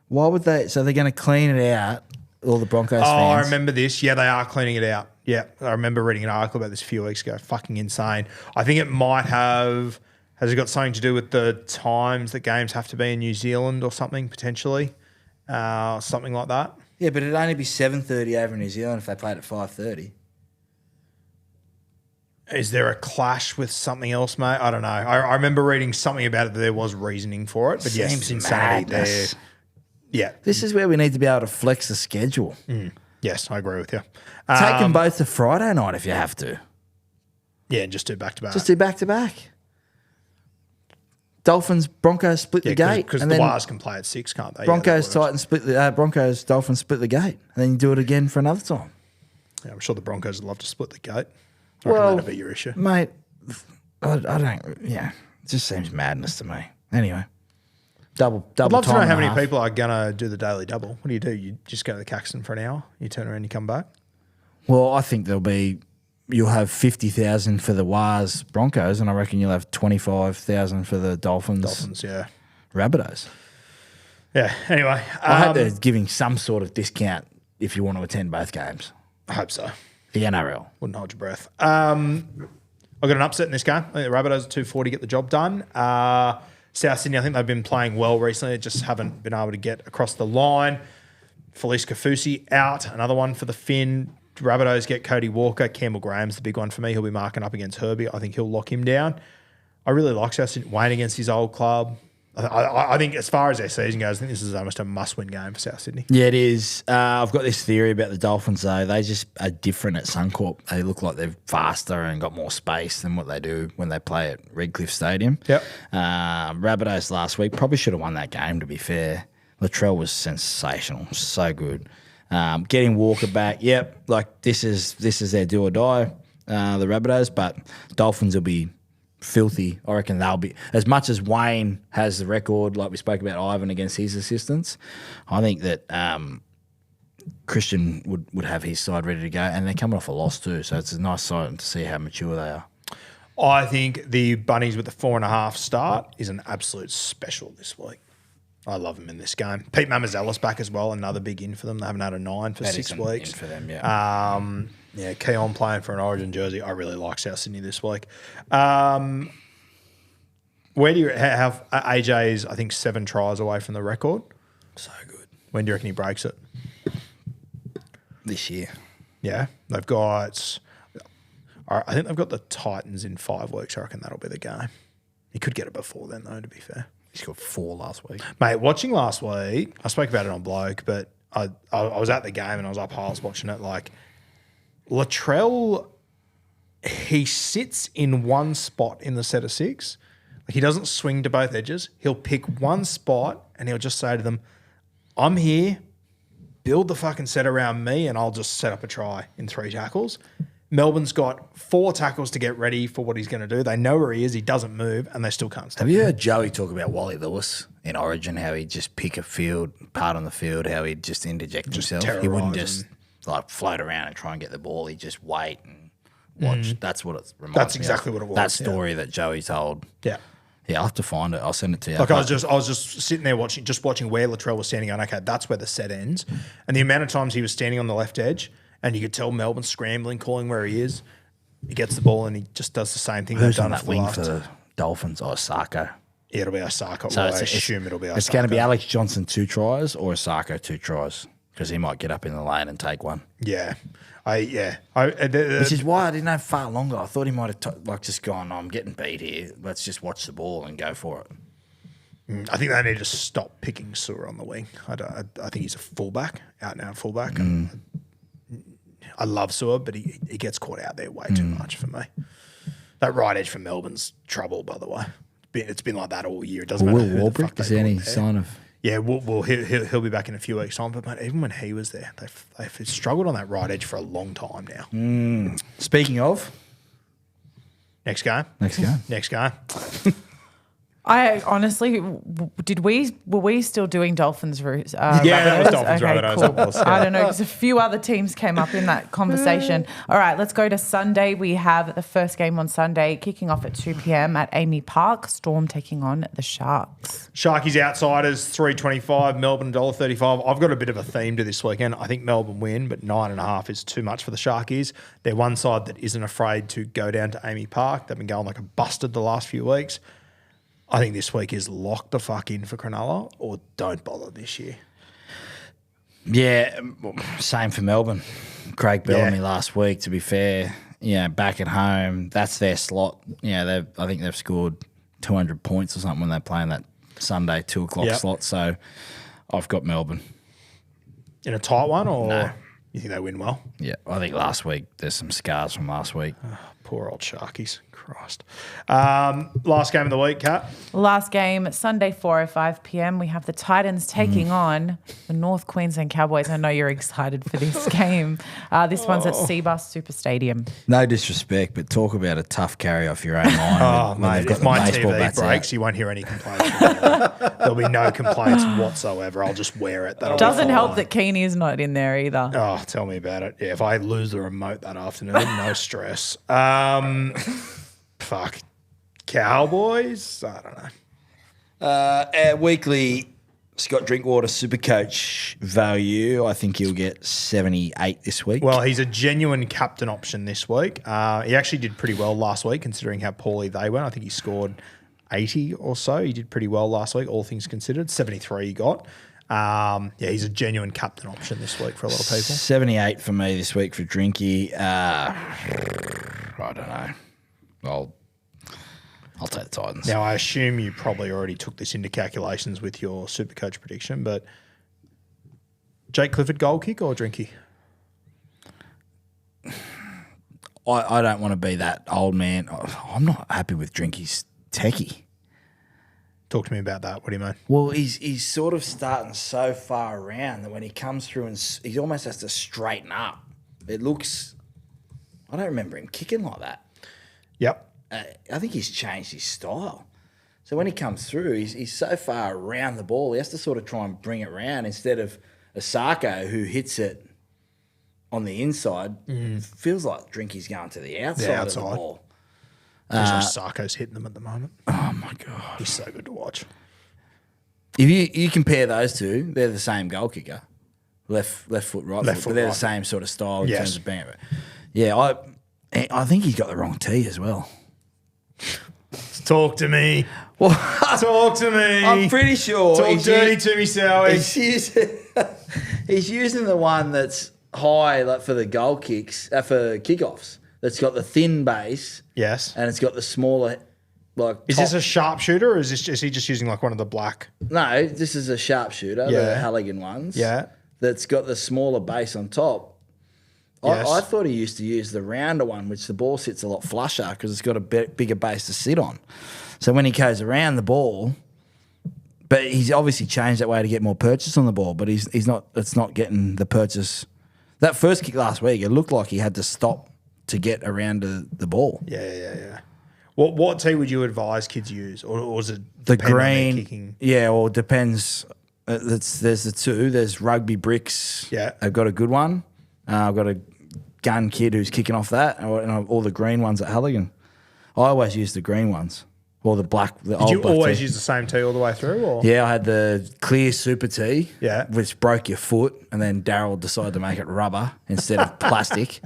Why would they? So they're going to clean it out. All the Broncos fans. I remember this. Yeah, they are cleaning it out. Yeah, I remember reading an article about this a few weeks ago. Fucking insane. I think it might have. Has it got something to do with the times that games have to be in New Zealand or something potentially? Something like that. Yeah, but it'd only be 7:30 over in New Zealand if they played at 5:30. Is there a clash with something else, mate? I don't know. I remember reading something about it that there was reasoning for it, but yes, Seems it's insanity there. madness. Yeah. This is where we need to be able to flex the schedule. Yes, I agree with you. Take them both to Friday night if you have to. Yeah, and just do back to back. Just do back to back. Dolphins, Broncos split the gate. Because and the then Wires can play at 6, can't they? Broncos, Yeah, that works. Titans split the Broncos, Dolphins split the gate. And then you do it again for another time. Yeah, I'm sure the Broncos would love to split the gate. I reckon Well, that'd be your issue. mate, I don't. Yeah, it just seems madness to me. Anyway, double. I'd love to time know and how a many half. people are going to do the daily double. What do? You just go to the Caxton for an hour, you turn around, you come back? Well, I think you'll have 50,000 for the Wars Broncos, and I reckon you'll have 25,000 for the Dolphins Yeah. Rabbitohs. Yeah, anyway. I hope they're giving some sort of discount if you want to attend both games. I hope so. The NRL. Wouldn't hold your breath. I got an upset in this game. I think the Rabbitohs at 240 get the job done. South Sydney, I think they've been playing well recently. They just haven't been able to get across the line. Felice Kafusi out. Another one for the Finn. Rabbitohs get Cody Walker. Campbell Graham's the big one for me. He'll be marking up against Herbie. I think he'll lock him down. I really like South Sydney. Wayne against his old club. I think as far as their season goes, I think this is almost a must-win game for South Sydney. Yeah, it is. I've got this theory about the Dolphins, though. They just are different at Suncorp. They look like they're faster and got more space than what they do when they play at Redcliffe Stadium. Yep. Rabbitohs last week probably should have won that game, to be fair. Latrell was sensational. So good. Getting Walker back, yep. Like, this is their do or die, the Rabbitohs, but Dolphins will be filthy. I reckon they'll be, as much as Wayne has the record, like we spoke about Ivan against his assistants, I think that Christian would have his side ready to go, and they're coming off a loss too, so it's a nice sight to see how mature they are. I think the Bunnies with the 4.5 start is an absolute special this week. I love them in this game. Pete Mamazella's back as well, another big in for them. They haven't had a 9 for That 6 is an weeks. in for them, yeah. Yeah, Keon playing for an Origin jersey. I really like South Sydney this week. Where do you have AJ's, I think, 7 tries away from the record? So good. When do you reckon he breaks it? This year. Yeah, they've got, I think they've got the Titans in 5 weeks. I reckon that'll be the game. He could get it before then, though, to be fair. He scored 4 last week. Mate, watching last week, I spoke about it on Bloke, but I was at the game and I was up Halves watching it. Like, Latrell, he sits in one spot in the set of 6. Like, he doesn't swing to both edges. He'll pick one spot and he'll just say to them, I'm here, build the fucking set around me and I'll just set up a try in 3 tackles. Melbourne's got 4 tackles to get ready for what he's going to do. They know where he is. He doesn't move and they still can't stop Have you heard Joey talk about Wally Lewis in Origin, how he'd just pick a part on the field, how he'd just interject himself? He wouldn't terrorise just like float around and try and get the ball. He'd just wait and watch. That's what it reminds That's me exactly of. what it was, That story that Joey told. Yeah. Yeah, I'll have to find it. I'll send it to you. Like, I was just sitting there watching where Latrell was standing on, okay, that's where the set ends. And the amount of times he was standing on the left edge and you could tell Melbourne scrambling, calling where he is. He gets the ball and he just does the same thing Who's they've on done that for the wing last. for the Dolphins? Oh, Sarko. Yeah, it'll be Osaka. So Well, I assume it'll be Osaka. It's going to be Alex Johnson 2 tries or Sarko 2 tries because he might get up in the lane and take one. Yeah. Which is why I didn't have far longer. I thought he might have just gone, I'm getting beat here. Let's just watch the ball and go for it. I think they need to stop picking Sewer on the wing. I think he's a fullback, out and out fullback. I love Sewer, but he gets caught out there way too much for me. That right edge for Melbourne's trouble, by the way. It's been like that all year. It doesn't Will matter who the fuck Warbrick, is they there put any there. sign of... Yeah, he'll be back in a few weeks' time. But mate, even when he was there, they've struggled on that right edge for a long time now. Speaking of... Next game. Next game. I honestly, were we still doing Dolphins? Yeah, that was Dolphins, Rabbitohs, Cool. that was, yeah. I don't know, because a few other teams came up in that conversation. All right, let's go to Sunday. We have the first game on Sunday kicking off at 2 p.m. at Amy Park. Storm taking on the Sharks. Sharkies outsiders, $3.25, Melbourne $1.35. I've got a bit of a theme to this weekend. I think Melbourne win, but 9.5 is too much for the Sharkies. They're one side that isn't afraid to go down to Amy Park. They've been going like a busted the last few weeks. I think this week is lock the fuck in for Cronulla or don't bother this year. Yeah, same for Melbourne. Craig Bellamy last week, to be fair. Back at home, that's their slot. I think they've scored 200 points or something when they play in that Sunday 2 o'clock slot. So I've got Melbourne. In a tight one or No. you think they win well? Yeah, I think last week, there's some scars from last week. Poor old Sharkies. Christ. Last game of the week, Kat. Last game, Sunday, 4:05 p.m. We have the Titans taking on the North Queensland Cowboys. I know you're excited for this game. This one's at Seabus Super Stadium. No disrespect, but talk about a tough carry off your own line. Mate, if my TV breaks, you won't hear any complaints. There'll be no complaints whatsoever. I'll just wear it. That'll be Doesn't help fine. that Keeney is not in there either. Oh, tell me about it. Yeah, if I lose the remote that afternoon, no stress. Fuck. Cowboys? I don't know. Our weekly Scott Drinkwater Supercoach value, I think he'll get 78 this week. Well, he's a genuine captain option this week. He actually did pretty well last week, considering how poorly they went. I think he scored 80 or so. He did pretty well last week, all things considered. 73 he got. He's a genuine captain option this week for a lot of people. 78 for me this week for Drinky. I don't know. I'll take the Titans. Now, I assume you probably already took this into calculations with your Supercoach prediction, but Jake Clifford goal kick or Drinky? I don't want to be that old man. I'm not happy with Drinky's techie. Talk to me about that. What do you mean? Well, he's sort of starting so far around that when he comes through and he almost has to straighten up. It looks... I don't remember him kicking like that. Yep. I think he's changed his style. So when he comes through, he's so far around the ball, he has to sort of try and bring it around instead of Asako, who hits it on the inside. Feels like Drinky's going to the outside of the ball. Sarko's hitting them at the moment. Oh, my God. He's so good to watch. If you compare those two, they're the same goal kicker. Left foot, right foot. But they're the same sort of style in terms of being. Yeah, I think he's got the wrong tee as well. Talk to me. Talk to me. I'm pretty sure. Talk dirty to me, Sowie. He's using the one that's high, like for the goal kicks, for kickoffs. That's got the thin base. Yes. And it's got the smaller, like. Is this a sharpshooter, or is he just using like one of the black? No, this is a sharpshooter. The Halligan ones. Yeah. That's got the smaller base on top. Yes. I thought he used to use the rounder one, which the ball sits a lot flusher because it's got a bigger base to sit on. So when he goes around the ball, but he's obviously changed that way to get more purchase on the ball, but he's not. It's not getting the purchase. That first kick last week, it looked like he had to stop to get around the ball. Yeah. What tee would you advise kids use, or is it The depend on their green, kicking? yeah, well, it depends. There's the two. There's Rugby Bricks. Yeah. They've got a good one. I've got a gun kid who's kicking off that, and all the green ones at Halligan. I always use the green ones, or the black. The Did old you black always tee. use the same tee all the way through? Or? Yeah, I had the clear super tee, Yeah. which broke your foot, and then Daryl decided to make it rubber instead of plastic.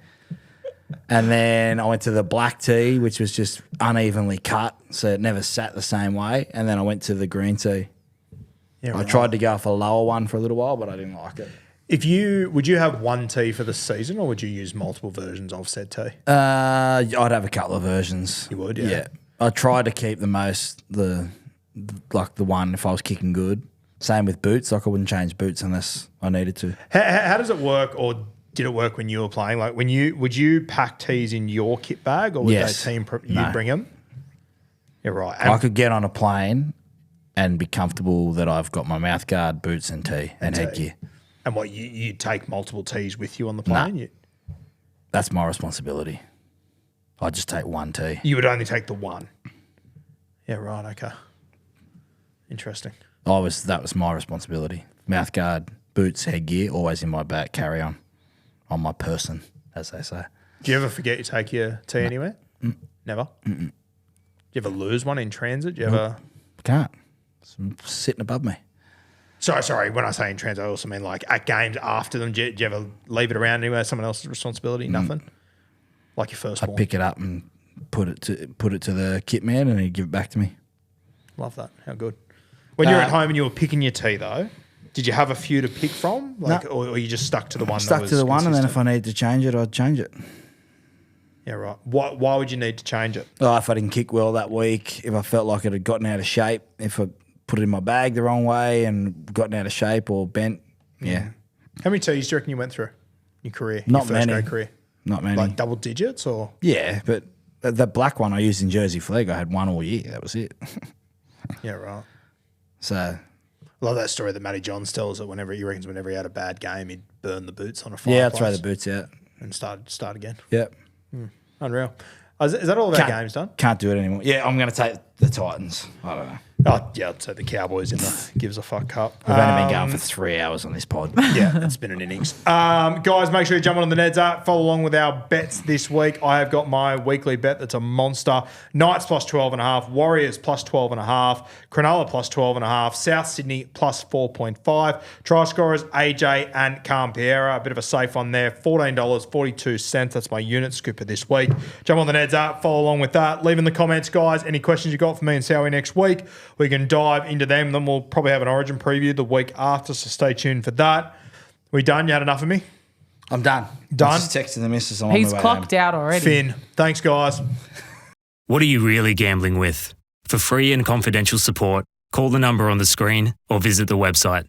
And then I went to the black tee, which was just unevenly cut, so it never sat the same way. And then I went to the green tee. Yeah, I tried to go for a lower one for a little while, but I didn't like it. Would you have one tee for the season, or would you use multiple versions of said tee? I'd have a couple of versions. You would, yeah. I tried to keep the one if I was kicking good. Same with boots. Like I wouldn't change boots unless I needed to. How does it work, or Did it work when you were playing? Like would you pack tees in your kit bag or would Yes. they team you No. bring them? Yeah, right. I could get on a plane and be comfortable that I've got my mouth guard, boots and tee and headgear. And what you take multiple tees with you on the plane? That's my responsibility. I just take one tee. You would only take the one. Yeah, right. Okay. Interesting. That was my responsibility. Mouth guard, boots, headgear, always in my back, carry on my person, as they say. Do you ever forget you take your tee anywhere? Never? Do you ever lose one in transit? Do you ever? Can't. It's sitting above me. Sorry. When I say in transit, I also mean like at games after them. Do you ever leave it around anywhere? Someone else's responsibility? Nothing? Like your first I'd one? pick it up and put it to the kit man and he'd give it back to me. Love that. How good. When you're at home and you were picking your tee though, did you have a few to pick from? Like, or you just stuck to the one that was to the one, and then consistent? if I needed to change it, I'd change it. Yeah, right. Why would you need to change it? Oh, if I didn't kick well that week, if I felt like it had gotten out of shape, if I put it in my bag the wrong way and gotten out of shape or bent, yeah. How many tees do you reckon you went through in your career? Not your first many. grade career? Not many. Like double digits or? Yeah, but the black one I used in Jersey Flag, I had one all year. That was it. Yeah, right. So I love that story that Matty Johns tells that whenever he had a bad game, he'd burn the boots on a fireplace. yeah, I'd throw the boots out. And start again. Yep. Unreal. Is that all of our games done? Can't do it anymore. Yeah, I'm going to take the Titans. I don't know. Oh, yeah, I'd say the Cowboys in the gives a fuck cup. We've only been going for 3 hours on this pod. Yeah, it's been an innings. Guys, make sure you jump on the Neds app. Follow along with our bets this week. I have got my weekly bet that's a monster. Knights plus 12.5. Warriors plus 12.5. Cronulla plus 12.5. South Sydney plus 4.5. Try scorers AJ and Campiera. A bit of a safe one there. $14.42. That's my unit scooper this week. Jump on the Neds app. Follow along with that. Leave in the comments, guys, any questions you got for me and Sowie next week. We can dive into them. Then we'll probably have an Origin preview the week after, so stay tuned for that. We done? You had enough of me? I'm done. Done? I'm just texting the missus. I'm He's on my way clocked home. out already. Finn. Thanks, guys. What are you really gambling with? For free and confidential support, call the number on the screen or visit the website